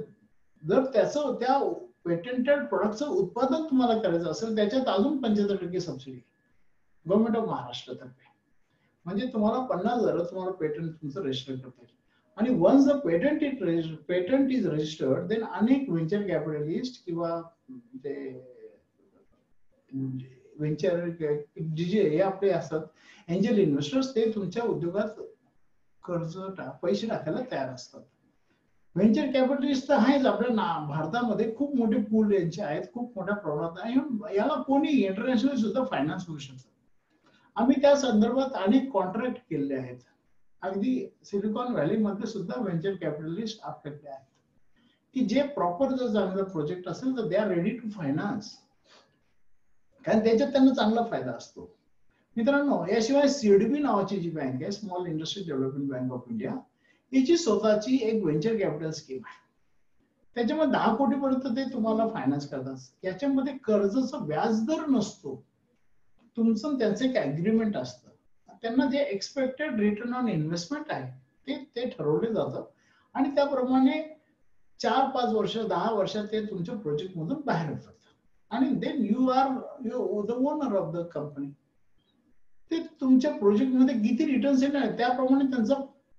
जर त्याचं त्या पेटंटेड प्रोडक्टचं उत्पादन तुम्हाला करायचं असेल त्याच्यात अजून 75% सबसिडी गव्हर्नमेंट ऑफ महाराष्ट्रातर्फे. म्हणजे तुम्हाला 50,000 तुम्हाला पेटंट तुमचं रजिस्टर करता येईल. आणि once the patent is registered then अनेक व्हेंचर कॅपिटलिस्ट किंवा ते व्हेंचर जे हे आपले असतात एंजल इन्व्हेस्टर्स, ते तुमच्या उद्योगात पैसे टाकायला तयार असतात. व्हेंचर कॅपिटलिस्ट तर आहेच आपल्या भारतामध्ये, खूप मोठे पूल यांचे आहेत, खूप मोठ्या प्रमाणात आहे. याला कोणी इंटरनॅशनल सुद्धा फायनान्स करू शकतात. आम्ही त्या संदर्भात अनेक कॉन्ट्रॅक्ट केलेले आहेत. अगदी सिलिकॉन व्हॅली मध्ये सुद्धा व्हेंचर कॅपिटलिस्ट आपल्याकडे आहेत की जे प्रॉपर जर चांगला प्रोजेक्ट असेल तर they are ready to finance, कारण त्याच्यात त्यांना चांगला फायदा असतो. मित्रांनो याशिवाय सीडबी नावाची जी बँक आहे, small industry development bank of India, याची स्वतःची एक व्हेंचर कॅपिटल स्कीम आहे. त्याच्यामध्ये 10 कोटीपर्यंत ते तुम्हाला फायनान्स करतात. याच्यामध्ये कर्जाचा व्याजदर नसतो, तुमचं त्यांचं एक अग्रीमेंट असतं. त्यांना जे एक्सपेक्टेड रिटर्न ऑन इन्व्हेस्टमेंट आहे ते ठरवले जातं आणि त्याप्रमाणे 4-5 वर्ष 10 वर्षात ते तुमच्या प्रोजेक्ट मधून बाहेर येतात. आणि then you are the owner of the company. ते तुमच्या प्रोजेक्ट मध्ये किती रिटर्न्स येणार त्याप्रमाणे त्यांचा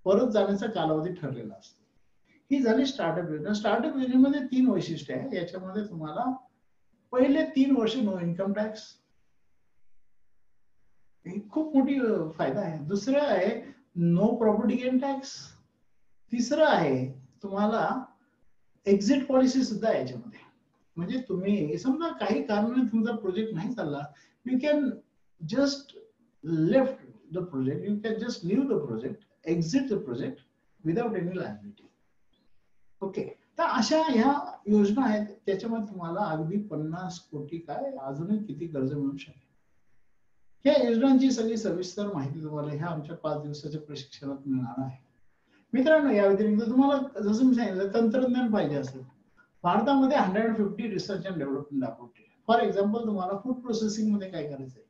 परत जाण्याचा कालावधी ठरलेला असतो. ही झाली स्टार्टअप योजना. स्टार्टअप योजनेमध्ये 3 वैशिष्ट्य आहे. याच्यामध्ये तुम्हाला पहिले 3 वर्ष नो इन्कम टॅक्स, खूप मोठी फायदा आहे. दुसरं आहे नो प्रॉपर्टी गेन टॅक्स. तिसरं आहे तुम्हाला एक्झिट पॉलिसी सुद्धा याच्यामध्ये. म्हणजे तुम्ही समजा काही कारणाने तुमचा प्रोजेक्ट नाही चालला, you can just left the project, you can just leave the project, exit the project without any liability. Okay, तर अशा ह्या योजना आहेत. त्याच्यामध्ये तुम्हाला अगदी 50 कोटी काय अजूनही किती कर्ज मिळू शकेल. या योजनांची सगळी सविस्तर माहिती तुम्हाला ह्या आमच्या 5 दिवसाच्या प्रशिक्षणात मिळणार आहे. मित्रांनो, या व्यतिरिक्त तुम्हाला जसं मी सांगितलं तंत्रज्ञान पाहिजे असेल, भारतामध्ये 150 research and development laboratory. For example तुम्हाला फूड प्रोसेसिंग मध्ये काय करायचंय,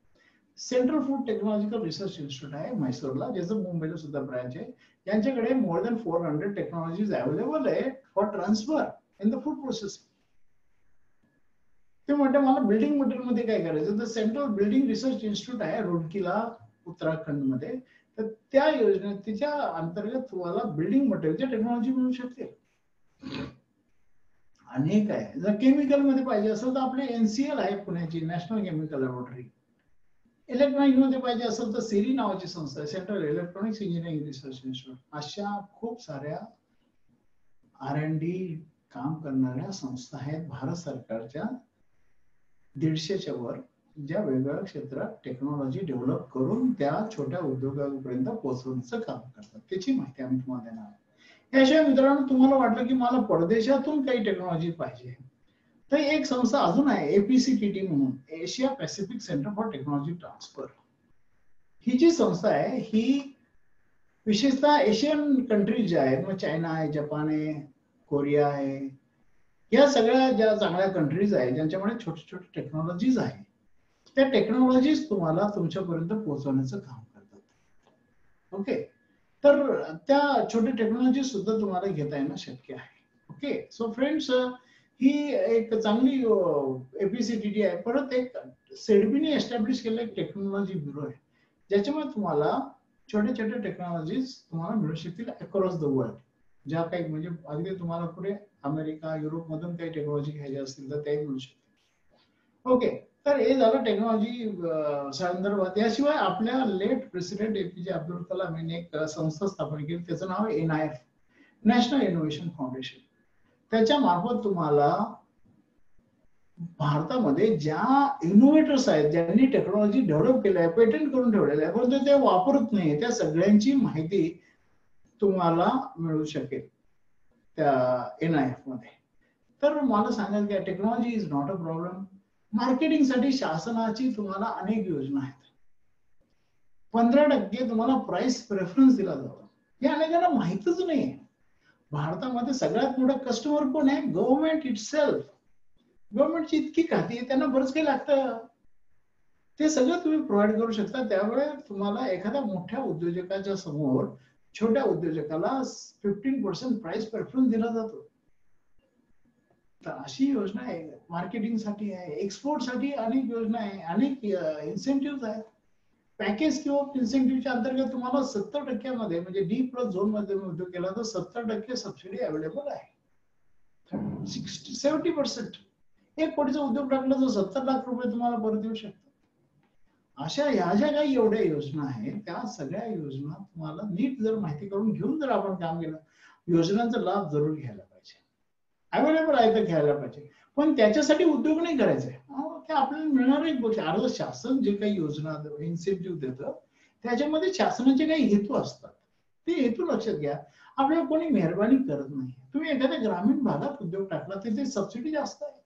central food technological research institute आहे म्हैसूरला, ज्याचं मुंबईला सुद्धा ब्रांच आहे. यांच्याकडे मोर दॅन 400 टेक्नॉलॉजीज अवेलेबल आहे for transfer in the food processing. ते म्हणते मला बिल्डिंग मटेरियल मध्ये काय करायचं, तर सेंट्रल बिल्डिंग रिसर्च इन्स्टिट्यूट आहे रुडकीला, उत्तराखंड मध्ये. तर त्या योजनेत तिच्या अंतर्गत तुम्हाला बिल्डिंग मटेरियलच्या टेक्नॉलॉजी मिळू शकते. अनेक आहे. जर केमिकल मध्ये पाहिजे असेल तर आपले NCL आहे पुण्याची, नॅशनल केमिकल लॅबोरेटरी. इलेक्ट्रॉनिक मध्ये पाहिजे असेल तर सिरी नावाची संस्था आहे, central electronics engineering research institute. अशा खूप साऱ्या R&D काम करणाऱ्या संस्था आहेत भारत सरकारच्या 150च्या वर, ज्या वेगवेगळ्या क्षेत्रात टेक्नॉलॉजी डेव्हलप करून त्या छोट्या उद्योगापर्यंत पोहोचवण्याचं काम करतात. त्याची माहिती आम्ही तुम्हाला देणार आहोत. याशिवाय मित्रांनो, तुम्हाला वाटलं की मला परदेशातून काही टेक्नॉलॉजी पाहिजे, तर एक संस्था अजून आहे APCTT म्हणून, Asia Pacific centre for technology transfer. ही जी संस्था आहे ही विशेषतः एशियन कंट्रीज ज्या आहेत, मग चायना आहे, जपान आहे, कोरिया आहे, या सगळ्या ज्या चांगल्या कंट्रीज आहेत ज्यांच्याकडे छोटे छोटे टेक्नॉलॉजीज आहे, त्या टेक्नॉलॉजीज तुम्हाला तुमच्यापर्यंत पोहोचवण्याचं काम करतात. ओके, तर त्या छोट्या टेक्नॉलॉजी सुद्धा तुम्हाला घेता येणं शक्य आहे. ओके, सो फ्रेंड्स, ही एक चांगली APCTT आहे. परत एक सेडबीने एस्टॅब्लिश केलेला एक टेक्नॉलॉजी ब्युरो आहे, ज्याच्यामुळे तुम्हाला छोटे छोटे टेक्नॉलॉजीज तुम्हाला मिळू शकतील अक्रॉस द वर्ल्ड. ज्या काही म्हणजे अगदी तुम्हाला पुढे अमेरिका, युरोप मधून काही टेक्नॉलॉजी घ्यायची असतील तर त्याही मिळू शकते. ओके, तर हे झालं टेक्नॉलॉजी संदर्भात. याशिवाय आपल्या late president APJ Abdul Kalam यांनी एक संस्था स्थापन केली, त्याचं नाव आहे NIF, नॅशनल इनोव्हेशन फाउंडेशन. त्याच्या मार्फत तुम्हाला भारतामध्ये ज्या इनोव्हेटर्स आहेत, ज्यांनी टेक्नॉलॉजी डेव्हलप केलं आहे, पेटंट करून ठेवलेलं आहे, परंतु ते वापरत नाही, त्या सगळ्यांची माहिती तुम्हाला मिळू शकेल त्या NIF मध्ये. तर मला सांगाल की technology is not a problem. Marketing साठी शासनाची तुम्हाला अनेक योजना आहेत. 15% तुम्हाला प्राइस प्रेफरन्स दिला जातो, हे अनेकांना माहितच नाही. भारतामध्ये सगळ्यात मोठा कस्टमर कोण आहे? Government itself. गव्हर्नमेंटची इतकी खाती आहे, त्यांना बरंच काही लागतं, ते सगळं तुम्ही प्रोव्हाइड करू शकता. त्यामुळे तुम्हाला एखाद्या मोठ्या उद्योजकाच्या समोर छोट्या उद्योजकाला 15% प्राइस प्रेफरन्स दिला जातो. तर अशी योजना आहे, मार्केटिंगसाठी आहे, एक्सपोर्टसाठी अनेक योजना आहे, अनेक इन्सेंटिव्ह आहेत. पॅकेज किंवा इन्सेंटिव्हच्या अंतर्गत तुम्हाला 70% मध्ये, म्हणजे D+ झोन मध्ये उद्योग केला तर 70% सबसिडी अवेलेबल आहे. 70%. 1 कोटीचा उद्योग टाकला तर 70 लाख रुपये तुम्हाला परत येऊ शकतात. अशा ह्या ज्या काही एवढ्या योजना आहेत, त्या सगळ्या योजना तुम्हाला नीट जर माहिती करून घेऊन जर आपण काम केलं, योजनांचा लाभ जरूर घ्यायला पाहिजे. अवेलेबल आहे तर घ्यायला पाहिजे, पण त्याच्यासाठी उद्योग नाही करायचे. ते आपल्याला मिळणार एक गोष्ट. अर्ध शासन जे काही योजना इन्सेंटिव्ह देतं, त्याच्यामध्ये शासनाचे काही हेतू असतात. ते हेतू लक्षात घ्या. आपल्याला कोणी मेहरबानी करत नाही. तुम्ही एखाद्या ग्रामीण भागात उद्योग टाकला, तिथे सबसिडी जास्त आहे.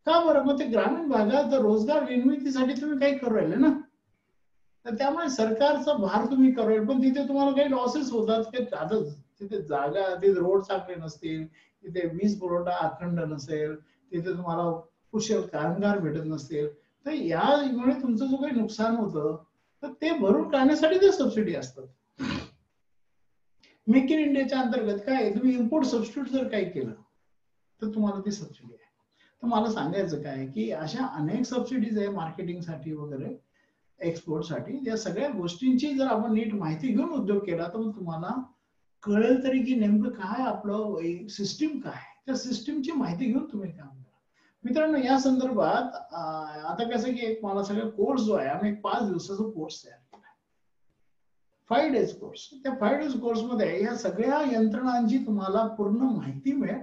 का बरं? मग ते ग्रामीण भागात रोजगार निर्मितीसाठी तुम्ही काही करू राहिले ना, तर त्यामुळे सरकारचा भार तुम्ही करू राहिले, पण तिथे तुम्हाला काही लॉसेस होतात. तिथे जागा, तिथे रोड चांगले नसतील, तिथे वीज पुरवठा अखंड नसेल, तिथे तुम्हाला कुशल कामगार भेटत नसतील, तर यामुळे तुमचं जो काही नुकसान होतं तर ते भरून काढण्यासाठी ते सबसिडी असतात. मेक इन इंडियाच्या अंतर्गत काय, तुम्ही इम्पोर्ट सबस्टिट्यूट जर काही केलं तर तुम्हाला ती सबसिडी आहे. तर मला सांगायचं काय की अशा अनेक सबसिडीज आहे मार्केटिंगसाठी वगैरे, एक्सपोर्टसाठी. या सगळ्या गोष्टींची जर आपण नीट माहिती घेऊन उद्योग केला तर मग तुम्हाला कळेल तरी की नेमकं काय आपलं सिस्टीम काय, त्या सिस्टीमची माहिती घेऊन तुम्ही काम करा. मित्रांनो, या संदर्भात आता कसं की एक मला सगळं कोर्स जो आहे, आम्ही एक 5 दिवसाचा कोर्स तयार केला, 5 डेज कोर्स. त्या 5 डेज कोर्स मध्ये या सगळ्या यंत्रणांची तुम्हाला पूर्ण माहिती मिळेल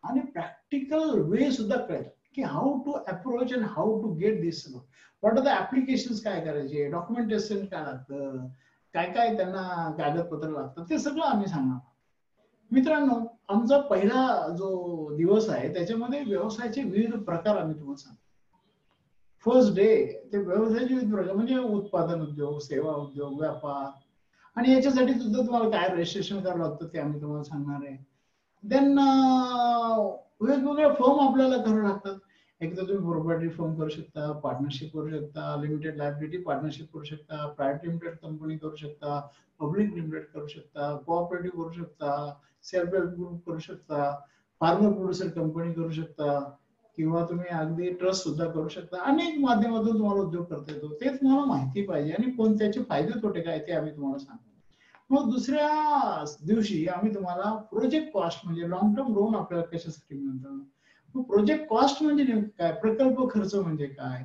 आणि प्रॅक्टिकल वे सुद्धा कळेल की how to approach and how to get this, what are the applications, काय करायचे, डॉक्युमेंटेशन काय लागतं, काय काय त्यांना कागदपत्र लागतात, ते सगळं आम्ही सांगणार. मित्रांनो, आमचा पहिला जो दिवस आहे त्याच्यामध्ये व्यवसायाचे विविध प्रकार आम्ही तुम्हाला सांगतो. फर्स्ट डे ते व्यवसायाचे विविध प्रकार म्हणजे उत्पादन उद्योग, सेवा उद्योग, व्यापार, आणि याच्यासाठी सुद्धा तुम्हाला काय रजिस्ट्रेशन करावं लागतं ते आम्ही तुम्हाला सांगणार आहे. देन वेगवेगळ्या फर्म आपल्याला करावं लागतात. एक तर तुम्ही प्रोपर्टी फर्म करू शकता, पार्टनरशिप करू शकता, लिमिटेड लायबिलिटी पार्टनरशिप करू शकता, प्रायव्हेट लिमिटेड कंपनी करू शकता, पब्लिक लिमिटेड करू शकता, कोऑपरेटिव्ह करू शकता, सेल्फ हेल्प ग्रुप करू शकता, फार्मर प्रोड्युसर कंपनी करू शकता, किंवा तुम्ही अगदी ट्रस्ट सुद्धा करू शकता. अनेक माध्यमातून तुम्हाला उद्योग करता येतो. ते तुम्हाला माहिती पाहिजे आणि कोणत्याचे फायदे तोटे काय ते आम्ही तुम्हाला सांगतो. मग दुसऱ्या दिवशी आम्ही तुम्हाला प्रोजेक्ट कॉस्ट म्हणजे लॉंग टर्म लोन आपल्याला कशासाठी मिळतं, मग प्रोजेक्ट कॉस्ट म्हणजे नेमकं काय, प्रकल्प खर्च म्हणजे काय,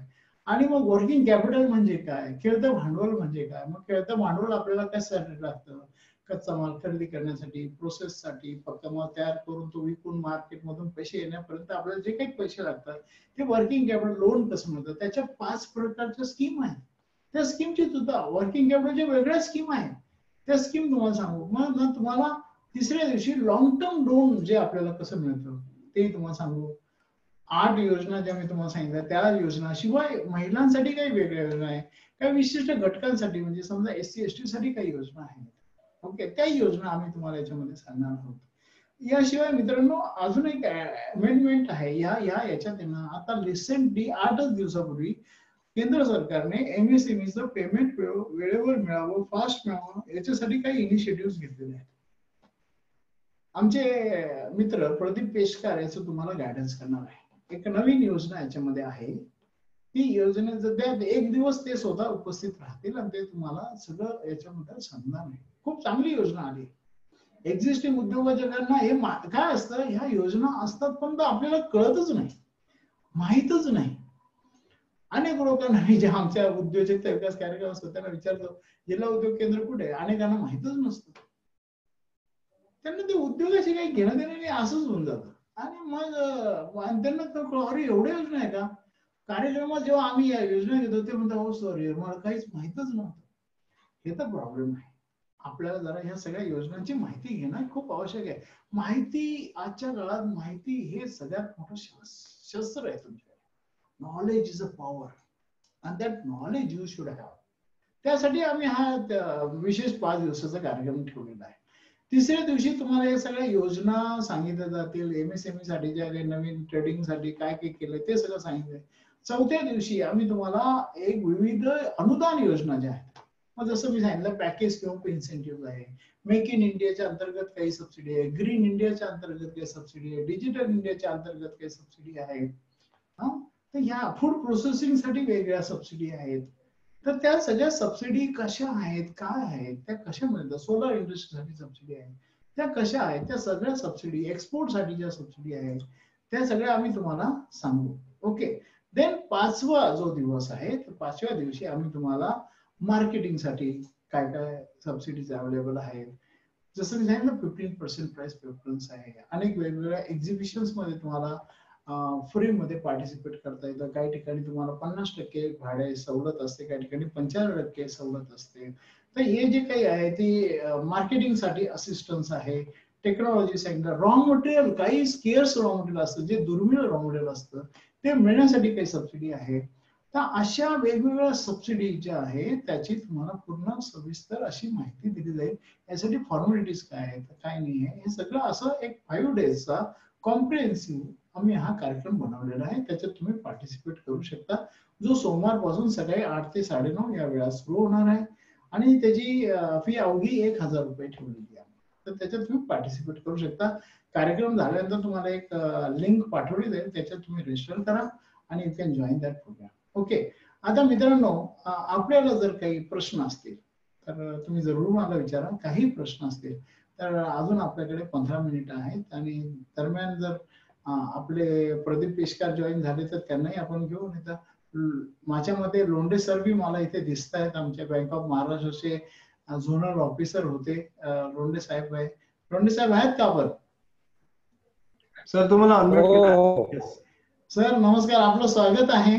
आणि मग वर्किंग कॅपिटल म्हणजे काय, खेळतं भांडवल म्हणजे काय. मग खेळतं भांडवल आपल्याला कशासाठी लागतं, कच्चा माल खरेदी करण्यासाठी, प्रोसेससाठी, पक्का माल तयार करून तो विकून मार्केटमधून पैसे येण्यापर्यंत आपल्याला जे काही पैसे लागतात ते वर्किंग कॅपिटल लोन कसं मिळतं. त्याच्या 5 प्रकारच्या स्कीम आहेत. त्या स्कीमची सुद्धा वर्किंग कॅपिटलच्या वेगळ्या स्कीम आहेत. त्या स्कीम तुम्हाला सांगू. मग तुम्हाला तिसऱ्या दिवशी लॉंग टर्म लोन जे आपल्याला कसं मिळतं ते तुम्हाला सांगू. 8 योजना ज्या मी तुम्हाला सांगितल्या त्या योजना शिवाय महिलांसाठी काही वेगळ्या योजना आहे, काही विशिष्ट घटकांसाठी म्हणजे समजा SC ST साठी काही योजना आहेत. ओके, त्या योजना आम्ही तुम्हाला याच्यामध्ये सांगणार आहोत. याशिवाय मित्रांनो अजून एक अमेंडमेंट आहे याच्यात ना, आता रिसेंटली 8च दिवसापूर्वी केंद्र सरकारने MSMEचं पेमेंट वेळेवर मिळावं, फास्ट मिळावं याच्यासाठी काही इनिशिएटिव्ह घेतलेले आहेत. आमचे मित्र प्रदीप पेशकार याचं तुम्हाला गायडन्स करणार आहे. एक नवीन योजना याच्यामध्ये आहे. ती योजनेचं त्यात एक दिवस ते स्वतः उपस्थित राहतील आणि ते तुम्हाला सगळं याच्यामध्ये सांगणार आहे. खूप चांगली योजना आली. एक्झिस्टिंग उद्योजकांना हे काय असतं, ह्या योजना असतात पण आपल्याला कळतच नाही, माहीतच नाही. अनेक लोकांना जे आमच्या उद्योजकता विकास कार्यक्रम असतो त्यांना विचारतो जिल्हा उद्योग केंद्र कुठे, अनेकांना माहितच नसतं. त्यांना ते उद्योगाशी काही घेणं देणं नाही असंच होऊन जातं. आणि मग त्यांना अरे एवढ्या योजना आहे का. कार्यक्रमात जेव्हा आम्ही या योजना घेतो ते म्हणतात हो सॉरी मला काहीच माहितच नव्हतं. हे तर प्रॉब्लेम आहे. आपल्याला जरा ह्या सगळ्या योजनांची माहिती घेणं खूप आवश्यक आहे. माहिती आजच्या काळात माहिती हे सगळ्यात मोठं शस्त्र आहे तुमच्याकडे. Knowledge is a power and that knowledge you should have. त्यासाठी आम्ही हा विशेष 5 दिवसाचा कार्यक्रम ठेवलेला आहे. तिसऱ्या दिवशी तुम्हाला या सगळ्या योजना सांगितल्या जातील. MSME साठी ज्या काही नवीन ट्रेडिंग साठी काय काय केलंय ते सगळं सांगितलंय. चौथ्या दिवशी आम्ही तुम्हाला एक विविध अनुदान योजना ज्या आहेत, मग जसं मी सांगितलं पॅकेज किंवा इन्सेंटिव्ह आहे, मेक इन इंडियाच्या अंतर्गत काही सबसिडी आहे, ग्रीन इंडियाच्या अंतर्गत काही सबसिडी आहे, डिजिटल इंडियाच्या अंतर्गत काही सबसिडी आहे. तर ह्या फूड प्रोसेसिंग साठी वेगळ्या सबसिडी आहेत. तर त्या सगळ्या सबसिडी कशा आहेत, काय आहेत, त्या कशा मिळतात. सोलर इंडस्ट्रीसाठी सबसिडी आहे, त्या कशा आहेत, त्या सगळ्या सबसिडी, एक्सपोर्ट साठी ज्या सबसिडी आहेत त्या सगळ्या आम्ही तुम्हाला सांगू. ओके. देन 5वा जो दिवस आहे, तर 5व्या दिवशी आम्ही तुम्हाला मार्केटिंग साठी काय काय सबसिडीज अवेलेबल आहेत. जसं मी सांगितलं 15% प्राइस प्रेफरन्स आहे. अनेक वेगवेगळ्या एक्झिबिशन्स मध्ये तुम्हाला फ्री मध्ये पार्टिसिपेट करता येतं. काही ठिकाणी तुम्हाला 50% भाडे सवलत असते, काही ठिकाणी 95% सवलत असते. तर हे जे काही आहे ते मार्केटिंग साठी असिस्टन्स आहे. टेक्नॉलॉजी सेक्टर, रॉ मटेरियल, काही स्केअर्स रॉ मटेरियल असतं जे दुर्मिळ रॉ मटेरियल असतं ते मिळण्यासाठी काही सबसिडी आहे. तर अशा वेगवेगळ्या सबसिडी ज्या आहेत त्याची तुम्हाला पूर्ण सविस्तर अशी माहिती दिली जाईल. यासाठी फॉर्मॅलिटीज काय आहेत, काय नाही आहे, हे सगळं असं एक 5 डेजचा कॉम्प्रिहेन्सिव्ह आम्ही हा कार्यक्रम बनवलेला आहे. त्याच्यात तुम्ही पार्टिसिपेट करू शकता. जो सोमवारपासून सकाळी 8 ते 9:30 या वेळा सुरू होणार आहे आणि त्याची फी अवघी 1,000 रुपये ठेवलेली आहे. तर त्याच्यात तुम्ही पार्टिसिपेट करू शकता. कार्यक्रम झाल्यानंतर तुम्हाला एक लिंक पाठवली जाईल, त्याच्यात तुम्ही रजिस्टर करा आणि you can join that programme. Okay. आता मित्रांनो आपल्याला जर काही प्रश्न असतील तर तुम्ही जरूर मला विचारा. काही प्रश्न असतील तर अजून आपल्याकडे 15 मिनिटं आहेत आणि दरम्यान जर आपले प्रदीप पेशकार जॉईन झाले तर त्यांनाही आपण घेऊ. नाही तर माझ्या मते लोंढे सर बी मला इथे दिसत आहेत. आमच्या बँक ऑफ महाराष्ट्राचे झोनल ऑफिसर होते लोंढे साहेब आहे. लोंढे साहेब आहेत का आपण? सर तुम्हाला अनम्यूट केलं. सर नमस्कार, आपलं स्वागत आहे.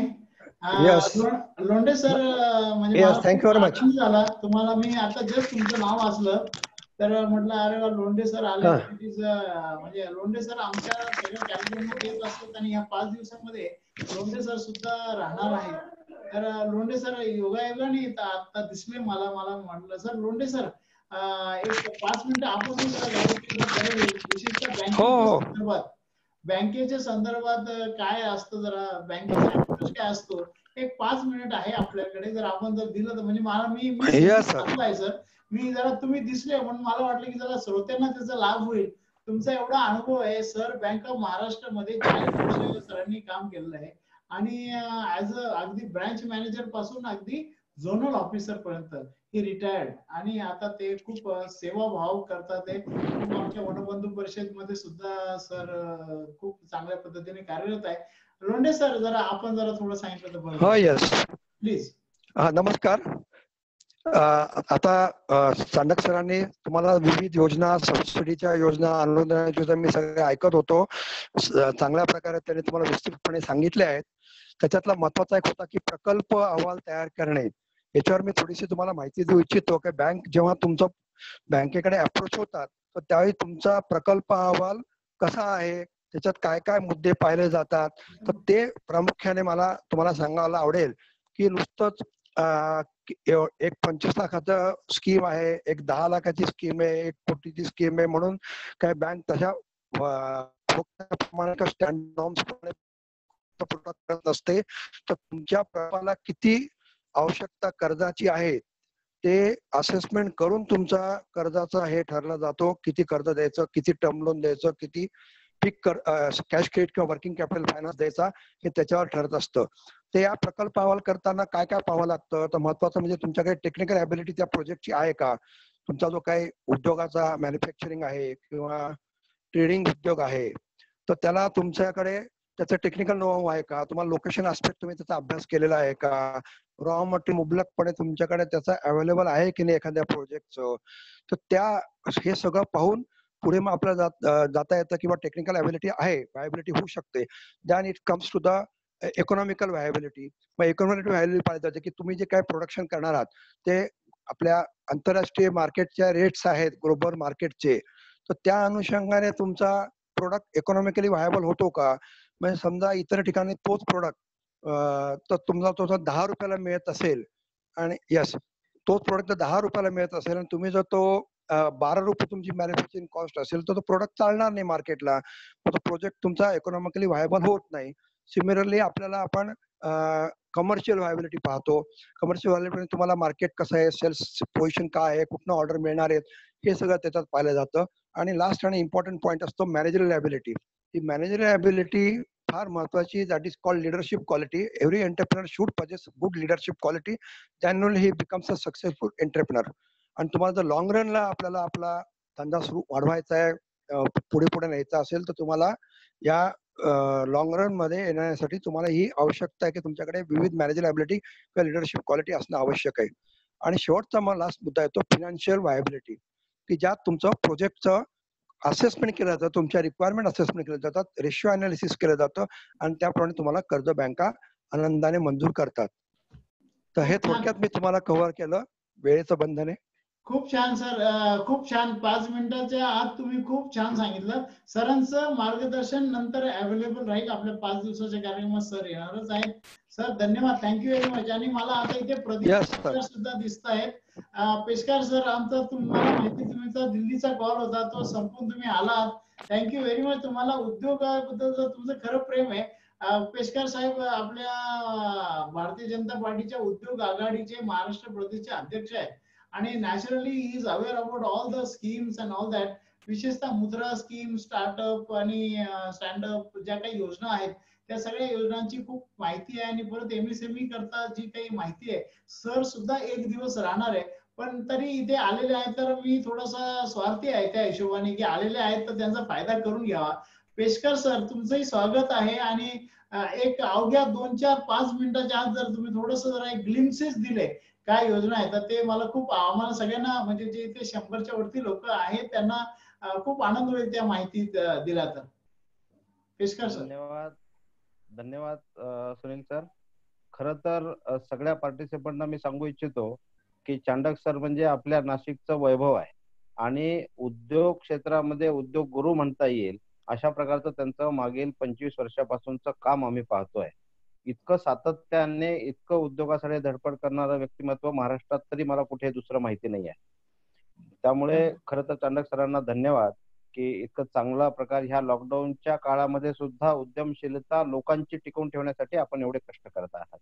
लोंढे सर म्हणजे आनंद झाला तुम्हाला. मी आता जस्ट तुमचं नाव वाचलं तर म्हटलं अरे वा लोंढे सर आले. म्हणजे लोंढे सर आमच्या सगळ्या त्यांना देत असतात आणि या 5 दिवसामध्ये लोंढे सर सुद्धा राहणार आहेत. तर लोंढे सर योगायोगाने आता दिसले मला. मला म्हटलं सर लोंढे सर एक 5 मिनिटं आपणही जरा घ्यायची जरा गरज आहे, विशेषतः हो बँकेच्या हो संदर्भात. बँकेच्या संदर्भात काय असतं, जरा बँकेचा अप्रोच काय असतो, एक 5 मिनिट आहे आपल्याकडे, जर आपण जर दिलं तर म्हणजे मला मी मी Yes, sir. चांगला आहे सर. मी जरा तुम्ही दिसले म्हणून मला वाटलं की जरा श्रोत्यांना त्याचा लाभ होईल. तुमचा एवढा अनुभव आहे सर. बँक ऑफ महाराष्ट्रामध्ये 40 वर्ष सरांनी काम केलेलं आहे आणि ऍज अ अगदी ब्रांच मॅनेजर पासून अगदी झोनल ऑफिसर पर्यंत हे रिटायर्ड आणि आता ते खूप सेवाभाव करतात. ते खूप आमच्या वनबंधू परिषदेमध्ये सुद्धा सर खूप चांगल्या पद्धतीने कार्यरत आहे. लोंढे सर जरा आपण जरा थोडं सांगितलं तर बरं हो होईल. Yes please. नमस्कार. आता चांडक सरांनी तुम्हाला विविध योजना, सबसिडीच्या योजना, अनुदानाच्या योजना मी सगळे ऐकत होतो. चांगल्या प्रकारे त्यांनी तुम्हाला विस्तृतपणे सांगितले आहेत. त्याच्यातला महत्वाचा एक होता की प्रकल्प अहवाल तयार करणे. याच्यावर मी थोडीशी तुम्हाला माहिती देऊ इच्छितो की बँक जेव्हा तुमचं बँकेकडे अप्रोच होतात तर त्यावेळी तुमचा प्रकल्प अहवाल कसा आहे, त्याच्यात काय काय मुद्दे पाहिले जातात, तर ते प्रामुख्याने मला तुम्हाला सांगायला आवडेल की नुसतंच एक 25 लाखाचं स्कीम आहे, एक 10 लाखाची स्कीम आहे, 1 कोटीची स्कीम आहे म्हणून काय बँक तशा करत नसते. तर तुमच्या प्रकल्पाला किती आवश्यकता कर्जाची आहे ते असेसमेंट करून तुमचा कर्जाचा हे ठरला जातो, किती कर्ज द्यायचं, किती टर्म लोन द्यायचं, किती पीक कॅश क्रेडिट किंवा वर्किंग कॅपिटल फायनान्स द्यायचा, हे त्याच्यावर ठरत असतं. ते या प्रकल्प अहवाल करताना काय काय पाहावं लागतं, तर महत्वाचं म्हणजे तुमच्याकडे टेक्निकल ॲबिलिटी त्या प्रोजेक्टची आहे का, तुमचा जो काही उद्योगाचा मॅन्युफॅक्चरिंग आहे किंवा ट्रेडिंग उद्योग आहे तर त्याला तुमच्याकडे त्याचं टेक्निकल नो आहे का, तुम्हाला लोकेशन आस्पेक्ट तुम्ही त्याचा अभ्यास केलेला आहे का, रॉ मटेरियल मुबलकपणे तुमच्याकडे त्याचा अवेलेबल आहे की नाही एखाद्या प्रोजेक्टचं. तर त्या हे सगळं पाहून पुढे मग आपल्याला जाता येतं किंवा टेक्निकल ॲबिलिटी आहे, व्हायबिलिटी होऊ शकते. Then it comes to the economical viability. मग इकॉनॉमिकल व्हायबिलिटी पाहिजे जाते की तुम्ही जे काय प्रोडक्शन करणार आहात ते आपल्या आंतरराष्ट्रीय मार्केटच्या रेट्स आहेत, ग्लोबल मार्केटचे, तर त्या अनुषंगाने तुमचा प्रोडक्ट इकॉनॉमिकली व्हायबल होतो का. म्हणजे समजा इतर ठिकाणी तोच प्रोडक्ट तर तुमचा तो जर 10 रुपयाला मिळत असेल आणि यस तोच प्रोडक्ट जर 10 रुपयाला मिळत असेल आणि तुम्ही जर तो 12 रुपये तुमची मॅन्युफॅक्चरिंग कॉस्ट असेल तर तो प्रोडक्ट चालणार नाही मार्केटला, तो प्रोजेक्ट तुमचा इकॉनॉमिकली व्हायबल होत नाही. सिमिलरली आपल्याला आपण कमर्शियल व्हायबिलिटी पाहतो. कमर्शियल व्हायबिलिटी तुम्हाला मार्केट कसं आहे, सेल्स पोझिशन काय आहे, कुठनं ऑर्डर मिळणार आहेत, हे सगळं त्याच्यात पाहिलं जातं. आणि लास्ट आणि इम्पॉर्टंट पॉईंट असतो मॅनेजरियल ॲबिलिटी. ही मॅनेजरियल ॲबिलिटी फार महत्वाची, that is called leadership quality. Every entrepreneur should possess good leadership quality, than only he becomes a successful entrepreneur. आणि तुम्हाला जर लॉंग रनला आपल्याला आपला धंदा सुरू वाढवायचा आहे, पुढे पुढे न्यायचा असेल तर तुम्हाला या लॉंग रन मध्ये येण्यासाठी तुम्हाला ही आवश्यकता आहे की तुमच्याकडे विविध मॅनेजर ॲबिलिटी किंवा लिडरशिप क्वालिटी असणं आवश्यक आहे. आणि शेवटचा मग लास्ट मुद्दा येतो फिनान्शियल व्हायबिलिटी, की ज्यात तुमचं प्रोजेक्टचं असेसमेंट केलं जातं, तुमच्या रिक्वायरमेंट असेसमेंट केलं जातात, रेशिओ अनालिसिस केलं जातं आणि त्याप्रमाणे तुम्हाला कर्ज बँका आनंदाने मंजूर करतात. तर हे थोडक्यात मी तुम्हाला कव्हर केलं. वेळेचं बंधन आहे. खूप छान सर. खूप छान. 5 मिनिटाच्या आत तुम्ही खूप छान सांगितलं. सरांचं मार्गदर्शन नंतर अवेलेबल राहील. आपल्या 5 दिवसाच्या कार्यक्रमात सर येणारच आहेत. सर धन्यवाद. Thank you very much. आणि मला आता इथे प्रदीप पेशकार सुद्धा दिसत आहेत. पेशकार सर, आमचा तुम्हाला माहिती तुमचा दिल्लीचा कॉल होता, तो संपून तुम्ही आलात. Thank you very much. तुम्हाला उद्योगाबद्दल तुमचं खरं प्रेम आहे. पेशकार साहेब आपल्या भारतीय जनता पार्टीच्या उद्योग आघाडीचे महाराष्ट्र प्रदेशचे अध्यक्ष आहेत आणि naturally he is aware about all the schemes and all that. विशेषतः मुद्रा स्कीम, स्टार्टअप आणि स्टँडअप ज्या काही योजना आहेत त्या सगळ्या योजनांची खूप माहिती आहे. आणि परत एमएसएमई करता जी काही माहिती आहे, सर सुद्धा एक दिवस राहणार आहे. पण तरी इथे आलेले आहेत तर मी थोडासा स्वार्थी आहे त्या हिशोबाने की आलेले आहेत तर त्यांचा फायदा करून घ्यावा. पेशकर सर, तुमचंही स्वागत आहे. आणि एक अवघ्या 2-4-5 मिनिटाच्या आत जर तुम्ही थोडस जरा एक ग्लिम्सेस दिले काय योजना आहे तर ते मला खूप, आम्हाला सगळ्यांना म्हणजे जे इथे 100च्या वरती लोक आहेत त्यांना खूप आनंद होईल त्या माहिती दिला तर. पेशकार सर. धन्यवाद. धन्यवाद सुनील सर. खर तर सगळ्या पार्टिसिपंटना मी सांगू इच्छितो की चांडक सर म्हणजे आपल्या नाशिकचं वैभव आहे आणि उद्योग क्षेत्रामध्ये उद्योग गुरु म्हणता येईल अशा प्रकारचं त्यांचं मागील 25 वर्षापासूनचं काम आम्ही पाहतोय. इतकं सातत्याने इतकं उद्योगासाठी धडपड करणारं व्यक्तिमत्व महाराष्ट्रात तरी मला कुठे दुसरं माहिती नाही आहे. त्यामुळे खरं तर चांडक सरांना धन्यवाद की इतकं चांगला प्रकार ह्या लॉकडाऊनच्या काळामध्ये सुद्धा उद्यमशीलता लोकांची टिकवून ठेवण्यासाठी आपण एवढे कष्ट करत आहात.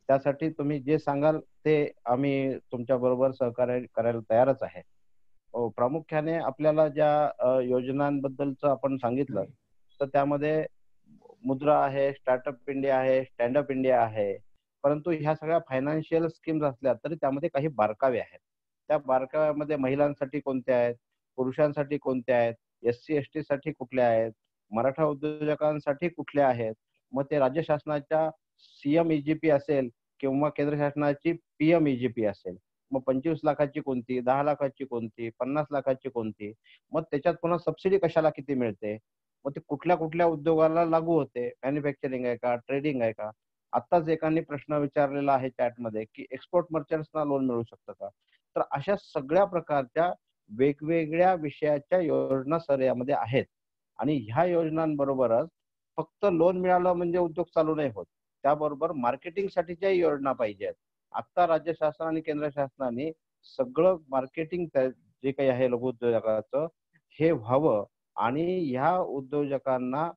त्यासाठी तुम्ही जे सांगाल ते आम्ही तुमच्या बरोबर सहकार्य करायला तयारच आहे. प्रामुख्याने आपल्याला ज्या योजनांबद्दलचं आपण सांगितलं तर त्यामध्ये मुद्रा आहे, स्टार्टअप इंडिया आहे, स्टँडअप इंडिया आहे. परंतु ह्या सगळ्या फायनान्शियल स्कीम्स असल्या तरी त्यामध्ये काही बारकावे आहेत. त्या बारकाव्यामध्ये महिलांसाठी कोणत्या आहेत, पुरुषांसाठी कोणत्या आहेत, SC ST साठी कुठल्या आहेत, मराठा उद्योजकांसाठी कुठल्या आहेत, मग ते राज्य शासनाच्या CM EGP असेल किंवा केंद्र शासनाची PM EGP असेल, मग 25 लाखाची कोणती, 10 लाखाची कोणती, 50 लाखाची कोणती, मग त्याच्यात पुन्हा सबसिडी कशाला किती मिळते, मग ते कुठल्या कुठल्या उद्योगाला लागू होते, मॅन्युफॅक्चरिंग आहे का, ट्रेडिंग आहे का. आत्ताच एकाने प्रश्न विचारलेला आहे चॅटमध्ये की एक्सपोर्ट मर्चंट्सना लोन मिळू शकतं का. तर अशा सगळ्या प्रकारच्या वेगवेगळ्या विषयाच्या योजना सर यामध्ये आहेत. आणि ह्या योजनांबरोबरच फक्त लोन मिळालं म्हणजे उद्योग चालू नाही होत, त्याबरोबर मार्केटिंगसाठीच्या योजना पाहिजेत. आता राज्य शासन आणि केंद्र शासनाने सगळं मार्केटिंग जे काही आहे लघु उद्योजकाचं हे व्हावं आणि ह्या उद्योजकांना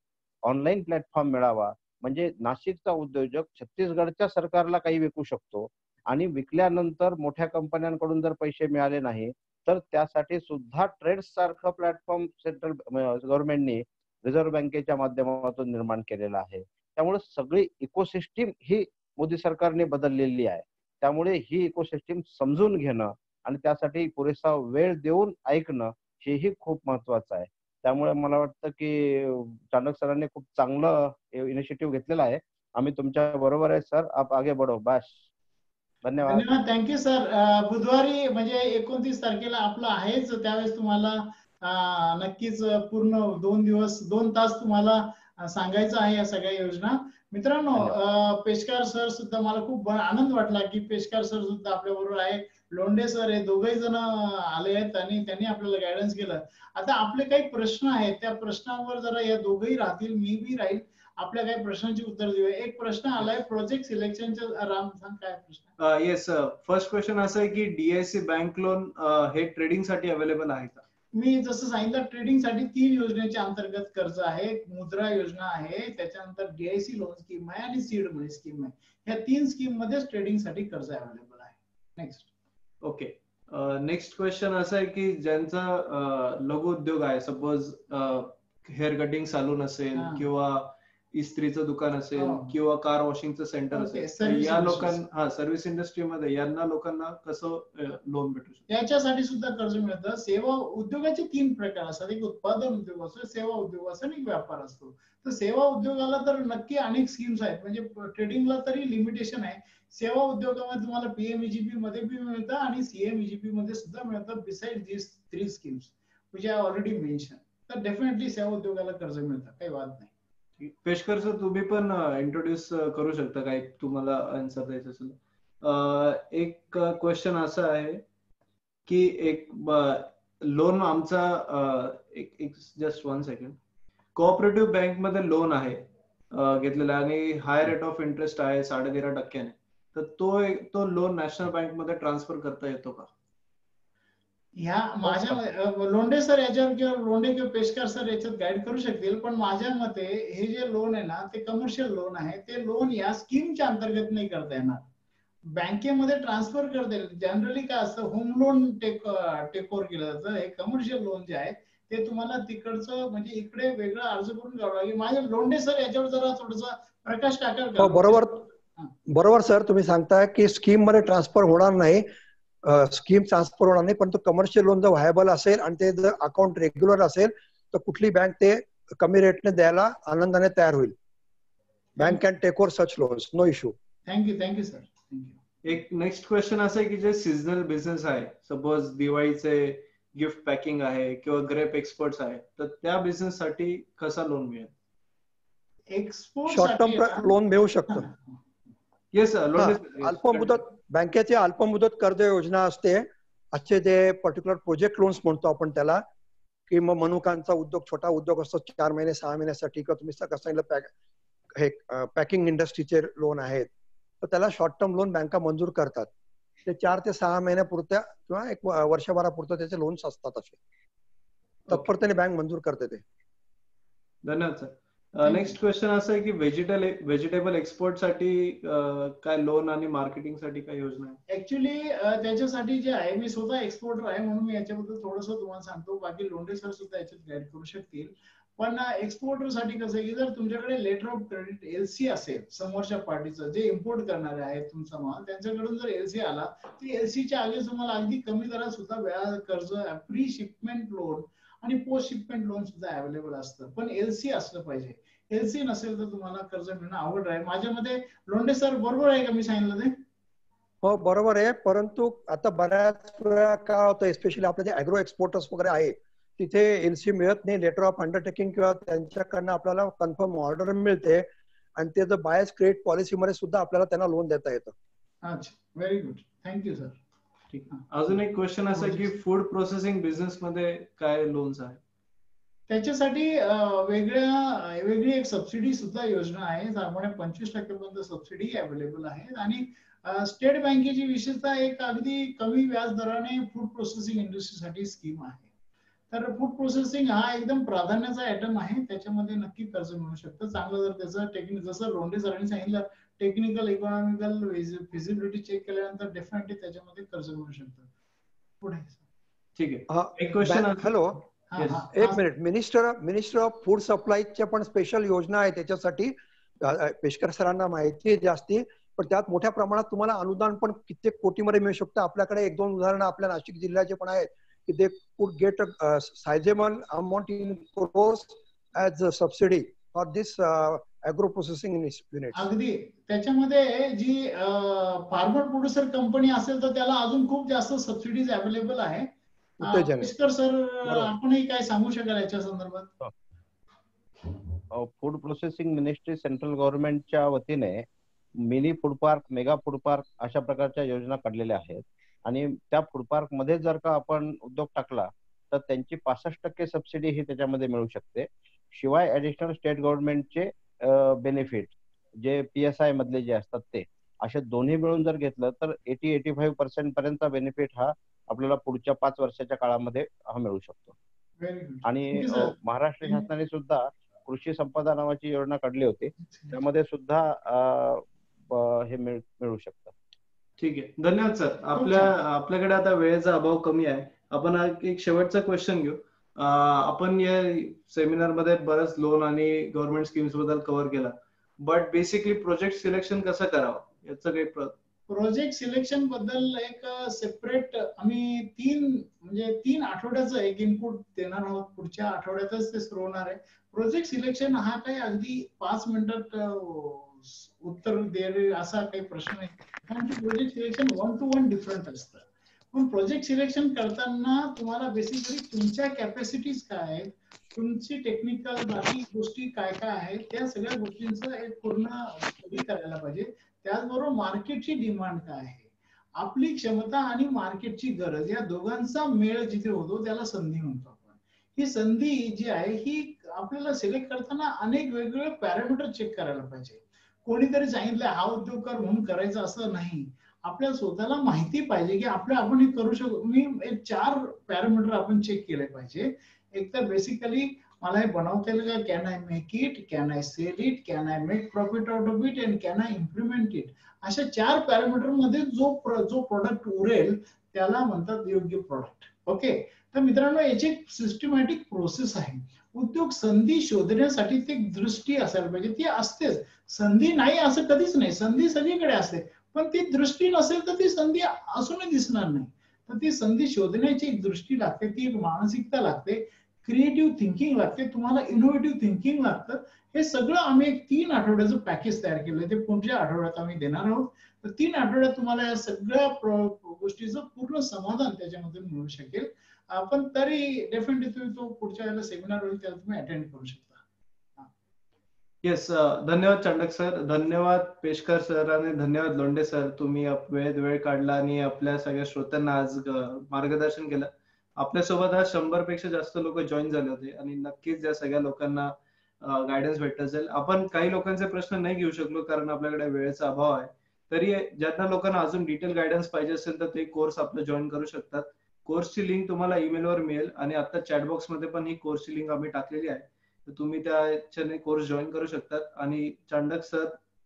ऑनलाईन प्लॅटफॉर्म मिळावा, म्हणजे नाशिकचा उद्योजक छत्तीसगडच्या सरकारला काही विकू शकतो आणि विकल्यानंतर मोठ्या कंपन्यांकडून जर पैसे मिळाले नाही तर त्यासाठी सुद्धा ट्रेड्स सारखं प्लॅटफॉर्म सेंट्रल गव्हर्नमेंटनी रिझर्व्ह बँकेच्या माध्यमातून निर्माण केलेलं आहे. त्यामुळे सगळी इकोसिस्टीम ही मोदी सरकारने बदललेली आहे. त्यामुळे ही इकोसिस्टीम समजून घेणं आणि त्यासाठी पुरेसा वेळ देऊन ऐकणं हेही खूप महत्वाचं आहे. त्यामुळे मला वाटतं की चाणक सरांनी खूप चांगलं इनिशिएटिव्ह घेतलेला आहे. आम्ही तुमच्या बरोबर आहे सर. आप आगे बढ़ो. बस. धन्यवाद. धन्यवाद. Thank you sir. बुधवारी म्हणजे 29 तारखेला आपलं आहेच, त्यावेळेस तुम्हाला नक्कीच पूर्ण 2 दिवस 2 तास तुम्हाला सांगायचं आहे या सगळ्या योजना. मित्रांनो, पेशकार सर सुद्धा, मला खूप आनंद वाटला की पेशकार सर सुद्धा आपल्या बरोबर आहे. लोंढे सर हे दोघही जण आले आहेत आणि त्यांनी आपल्याला गायडन्स केलं. आता आपले काही प्रश्न आहेत, त्या प्रश्नांवर जरा या दोघही राहतील, मी बी राहील, आपल्या काही प्रश्नांची उत्तर देऊया. एक प्रश्न आलाय प्रोजेक्ट सिलेक्शनचा. राम सांग काय प्रश्न. येस, फर्स्ट क्वेश्चन असं आहे की DIC बँक लोन हे ट्रेडिंग साठी अवेलेबल आहे का. मी जसं सांगितलं, ट्रेडिंग साठी 3 योजनेच्या अंतर्गत कर्ज आहे. मुद्रा योजना आहे, त्याच्यानंतर DIC लोन स्कीम आहे आणि सीड मनी स्कीम आहे. ह्या 3 स्कीम मध्ये ट्रेडिंग साठी कर्ज अवेलेबल आहे. नेक्स्ट. ओके. नेक्स्ट क्वेश्चन असं आहे की ज्यांचा लघु उद्योग आहे, सपोज हेअर कटिंग सॅलून असेल किंवा इस्त्रीचं दुकान असेल किंवा कार वॉशिंगचं सेंटर असेल, या लोकांना सर्व्हिस इंडस्ट्रीमध्ये यांना लोकांना कसं लोन भेटू शकतं. याच्यासाठी सुद्धा कर्ज मिळतं. सेवा उद्योगाचे 3 प्रकार असतात. एक उत्पादन उद्योग असतो, सेवा उद्योग असतो आणि व्यापार असतो. तर सेवा उद्योगाला तर नक्की अनेक स्कीम्स आहेत, म्हणजे ट्रेडिंगला तरी लिमिटेशन आहे. सेवा उद्योगामध्ये तुम्हाला PM EGP मध्ये बी मिळतं आणि CM EGP मध्ये सुद्धा मिळतं, beside this 3 schemes which I already mentioned. तर डेफिनेटली सेवा उद्योगाला कर्ज मिळतं, काही वाद नाही. पेशकर सर, तुम्ही पण इंट्रोड्यूस करू शकता काय तुम्हाला आन्सर द्यायचं असेल. एक क्वेश्चन असा आहे की एक लोन आमचा एक जस्ट 1 सेकंड, कोऑपरेटिव्ह बँक मध्ये लोन आहे घेतलेला आणि हाय रेट ऑफ इंटरेस्ट आहे 13.5%. तर तो लोन नॅशनल बँक मध्ये ट्रान्सफर करता येतो का. ह्या माझ्या लोंढे सर याच्यावर किंवा लोंढे किंवा पेशकार सर याच्यात गाईड करू शकतील, पण माझ्या मते हे जे लोन आहे ना ते कमर्शियल लोन आहे. ते लोन या स्कीमच्या अंतर्गत नाही करता येणार, बँकेमध्ये ट्रान्सफर करता येईल. जनरली काय असतं, होम लोन टेक ओव्हर केलं जातं. हे कमर्शियल लोन जे आहे ते तुम्हाला तिकडचं म्हणजे इकडे वेगळं अर्ज करून घ्यावं लागेल. माझे लोंढे सर याच्यावर जरा थोडंसं प्रकाश टाकाल का. बरोबर सर, तुम्ही सांगताय की स्कीम मध्ये ट्रान्सफर होणार नाही, स्कीम ट्रान्सफर होणार नाही, पण तो कमर्शियल लोन जर व्हायबल असेल आणि ते जर अकाउंट रेग्युलर असेल तर कुठली बँक ते कमी रेटने द्यायला आनंदाने तयार होईल. Bank can take over such loans, no issue. Thank you sir. एक नेक्स्ट क्वेश्चन असं आहे की जे सीझनल बिझनेस आहे, सपोज दिवाळीचे गिफ्ट पॅकिंग आहे किंवा ग्रेप एक्सपोर्ट्स आहे, तर त्या बिझनेस साठी कसा लोन मिळेल. एक्सपोर्ट शॉर्ट टर्म लोन मिळू शकतं. Yes sir. अल्पमुदत बँकेची अल्पमुदत कर्ज योजना असते, असे जे पर्टिक्युलर प्रोजेक्ट लोन्स म्हणतो आपण त्याला, की मग मनुकांचा उद्योग, छोटा उद्योग असतो 4 महिने 6 महिन्यासाठी, किंवा तुम्ही कसं सांगितलं हे पॅकिंग इंडस्ट्रीचे लोन आहेत, तर त्याला शॉर्ट टर्म लोन बँका मंजूर करतात. ते 4 ते 6 महिन्यापुरत्या किंवा 1 वर्षभरापुरतं त्याचे लोन्स असतात. असे तत्परतेने बँक मंजूर करते ते. धन्यवाद सर. नेक्स्ट क्वेश्चन असं आहे की व्हेजिटेबल एक्सपोर्ट साठी काय लोन आणि मार्केटिंग साठी काय योजना आहे? ऍक्च्युली त्याच्यासाठी जे आहे, मी स्वतः एक्सपोर्टर आहे म्हणून मी याच्याबद्दल थोडंसं तुम्हाला सांगतो. बाकी लोंढे सर सुद्धा याच्यात गाईड करू शकतील. पण एक्सपोर्टर साठी कसं आहे की जर तुमच्याकडे लेटर ऑफ क्रेडिट एलसी असेल, समोरच्या पार्टीचं जे इम्पोर्ट करणारे आहेत तुमचा माल, त्यांच्याकडून जर एलसी आला, तर एलसीच्या आधी तुम्हाला अगदी कमी दरात सुद्धा व्याज कर्ज, प्री शिपमेंट लोन आणि पोस्ट शिपमेंट लोन सुद्धा अवेलेबल असतं. पण एलसी असलं पाहिजे. एलसी नसेल तर तुम्हाला कर्ज मिळणं अवघड आहे. माझ्या मते लोंढे सर बरोबर आहे का मी सांगितलं ते? हो बरोबर आहे. परंतु आता बऱ्याच वेळा काय होतं, स्पेशली आपले जे अॅग्रो एक्सपोर्टर्स वगैरे आहे, तिथे एलसी मिळत नाही, लेटर ऑफ अंडरटेकिंग, किंवा त्यांच्याकडनं आपल्याला कन्फर्म ऑर्डर मिळते आणि ते जर बायस क्रेडिट पॉलिसीमध्ये सुद्धा आपल्याला त्यांना लोन देता येतं. अच्छा, व्हेरी गुड, थँक्यू सर. ठीक. अजून एक क्वेश्चन असं आहे की फूड प्रोसेसिंग बिझनेस मध्ये काय लोन्स आहे? त्याच्यासाठी वेगळी एक सबसिडी सुद्धा योजना आहे. त्यामुळे 25% पर्यंत सबसिडी अवेलेबल आहे. आणि स्टेट बँकेची विशेषतः एक अगदी कमी व्याज दराने फूड प्रोसेसिंग इंडस्ट्रीसाठी स्कीम आहे. तर फूड प्रोसेसिंग हा एकदम प्राधान्याचा आयटम आहे. त्याच्यामध्ये नक्की कर्ज मिळू शकतं. चांगलं जर त्याचं टेक्निक, जसं लोंढे सरांनी सांगितलं, टेक्निकल इकॉनॉमिकल फिजिबिलिटी चेक केल्यानंतर डेफिनेटली त्याच्यामध्ये कर्ज मिळू शकतं. पुढे. ठीक आहे. एक क्वेश्चन. हॅलो, एक मिनिट. मिनिस्टर ऑफ फूड सप्लायच्या पण स्पेशल योजना आहे त्याच्यासाठी. पेशकर सरांना माहिती आहे जास्ती, पण त्यात मोठ्या प्रमाणात तुम्हाला अनुदान पण कित्येक कोटीमध्ये मिळू शकतं. आपल्याकडे 1-2 उदाहरणं आपल्या नाशिक जिल्ह्याचे पण आहेत की they could get a sizeable amount in crores as a subsidy for this agro processing unit. अगदी त्याच्यामध्ये जी फार्मर प्रोड्युसर कंपनी असेल तर त्याला अजून खूप जास्त सबसिडीज अवेलेबल आहे. पेशकर सर, आपणही काय सांगू शकाल याच्या संदर्भात? फूड प्रोसेसिंग मिनिस्ट्री सेंट्रल गव्हर्नमेंटच्या वतीने mini food park, mega food park अशा प्रकारच्या योजना काढलेल्या आहेत. आणि त्या फूड पार्क मध्ये जर का आपण उद्योग टाकला तर त्यांची 65% सबसिडी ही त्याच्यामध्ये मिळू शकते. शिवाय ऍडिशनल स्टेट गव्हर्नमेंटचे बेनिफिट जे PSI मधले जे असतात ते, असे दोन्ही मिळून जर घेतलं तर 80-85% पर्यंतचा बेनिफिट हा आपल्याला पुढच्या 5 वर्षाच्या काळामध्ये हा मिळू शकतो. आणि महाराष्ट्र शासनाने सुद्धा कृषी संपदा नावाची योजना काढली होती, त्यामध्ये सुद्धा हे मिळू शकतं. ठीक आहे, धन्यवाद सर. आपल्याकडे आता वेळेचा अभाव कमी आहे. आपण एक शेवटचा क्वेश्चन घेऊ. आपण या सेमिनार मध्ये बरंच लोन आणि गव्हर्नमेंट स्कीम्स बद्दल कव्हर केला, बट बेसिकली प्रोजेक्ट सिलेक्शन कसं करावं याचं काही प्रोजेक्ट सिलेक्शन बद्दल एक सेपरेट आम्ही 3 आठवड्याचं एक इनपुट देणार आहोत. पुढच्या आठवड्यातच ते सुरू होणार आहे. प्रोजेक्ट सिलेक्शन हा काही अगदी 5 मिनिटात उत्तर देणे असा काही प्रश्न नाही, कारण की प्रोजेक्ट सिलेक्शन 1 to 1 डिफरंट असतं. पण प्रोजेक्ट सिलेक्शन करताना तुम्हाला बेसिकली तुमच्या कॅपॅसिटीज काय आहेत, तुमची टेक्निकल बाकी गोष्टी काय काय आहेत, त्या सगळ्या गोष्टींचं एक पूर्ण स्टडी करायला पाहिजे. त्याचबरोबर मार्केटची डिमांड काय आहे, आपली क्षमता आणि मार्केटची गरज, या दोघांचा मेळ जिथे होतो त्याला संधी म्हणतो आपण. ही संधी जी आहे ही आपल्याला सिलेक्ट करताना अनेक वेगवेगळे पॅरामीटर चेक करायला पाहिजे. कोणीतरी सांगितलं हा उद्योग कर म्हणून करायचा असं नाही. आपल्या स्वतःला माहिती पाहिजे की आपण हे करू शकतो. मी 4 पॅरामीटर आपण चेक केले पाहिजे. एक तर बेसिकली मला हे बनवता येईल का, can I make it, can I sell it, can I make profit out of it, and can I implement it. अशा 4 पॅरामीटर मध्ये जो प्रोडक्ट उरेल त्याला म्हणतात योग्य प्रोडक्ट. ओके, तर मित्रांनो याची सिस्टमॅटिक प्रोसेस आहे. उद्योग संधी शोधण्यासाठी ती दृष्टी असायला पाहिजे. ती असतेच, संधी नाही असं कधीच नाही, संधी सगळीकडे असते, पण ती दृष्टी नसेल तर ती संधी असूनही दिसणार नाही. तर ती संधी शोधण्याची एक दृष्टी लागते, ती एक मानसिकता लागते, क्रिएटिव्ह थिंकिंग लागते, तुम्हाला इनोव्हेटिव्ह थिंकिंग लागतं. हे सगळं आम्ही एक 3 आठवड्याचं पॅकेज तयार केलंय, ते पुढच्या आठवड्यात आम्ही देणार आहोत. तर 3 आठवड्यात तुम्हाला या सगळ्या गोष्टीचं पूर्ण समाधान त्याच्यामध्ये मिळू शकेल. पण तरी डेफिनेटली तुम्ही तो पुढच्या वेळेला सेमिनार होईल त्याला तुम्ही अटेंड करू शकता. येस, धन्यवाद चंडक सर, धन्यवाद पेशकर सर आणि धन्यवाद लोंढे सर. तुम्ही वेळ काढला आणि आपल्या सगळ्या श्रोत्यांना आज मार्गदर्शन केलं. आपल्यासोबत आज 100 पेक्षा जास्त लोक जॉईन झाले होते आणि नक्कीच या सगळ्या लोकांना गायडन्स भेटत जाईल. आपण काही लोकांचे प्रश्न नाही घेऊ शकलो कारण आपल्याकडे वेळेचा अभाव आहे. तरी ज्यांना लोकांना अजून डिटेल गायडन्स पाहिजे असेल तर ते कोर्स आपलं जॉईन करू शकतात. कोर्सची लिंक तुम्हाला ईमेलवर मिळेल आणि आता चॅटबॉक्स मध्ये पण ही कोर्सची लिंक आम्ही टाकलेली आहे. तर तुम्ही त्याच्याने कोर्स जॉईन करू शकतात आणि चांडक सर,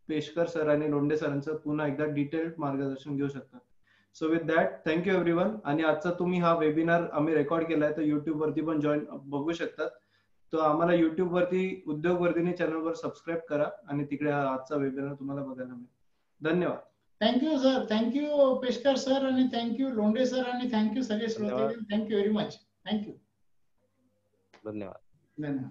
पेशकर सर आणि लोंढे सरांचं पुन्हा एकदा डिटेल्ड मार्गदर्शन घेऊ शकतात. So with that thank you everyone. आणि आजचा तुम्ही हा वेबिनार आम्ही रेकॉर्ड केलाय तर युट्यूब वरती पण जॉईन बघू शकतात. तो आम्हाला युट्यूब वरती उद्योगवर्धिनी चॅनलवर सबस्क्राईब करा आणि तिकडे हा आजचा वेबिनार तुम्हाला बघायला मिळेल. धन्यवाद. Thank you sir, thank you Peshkar sir आणि थँक्यू लोंढे सर आणि थँक्यू सगळे श्रोते. Thank you very much. थँक्यू. धन्यवाद. धन्यवाद.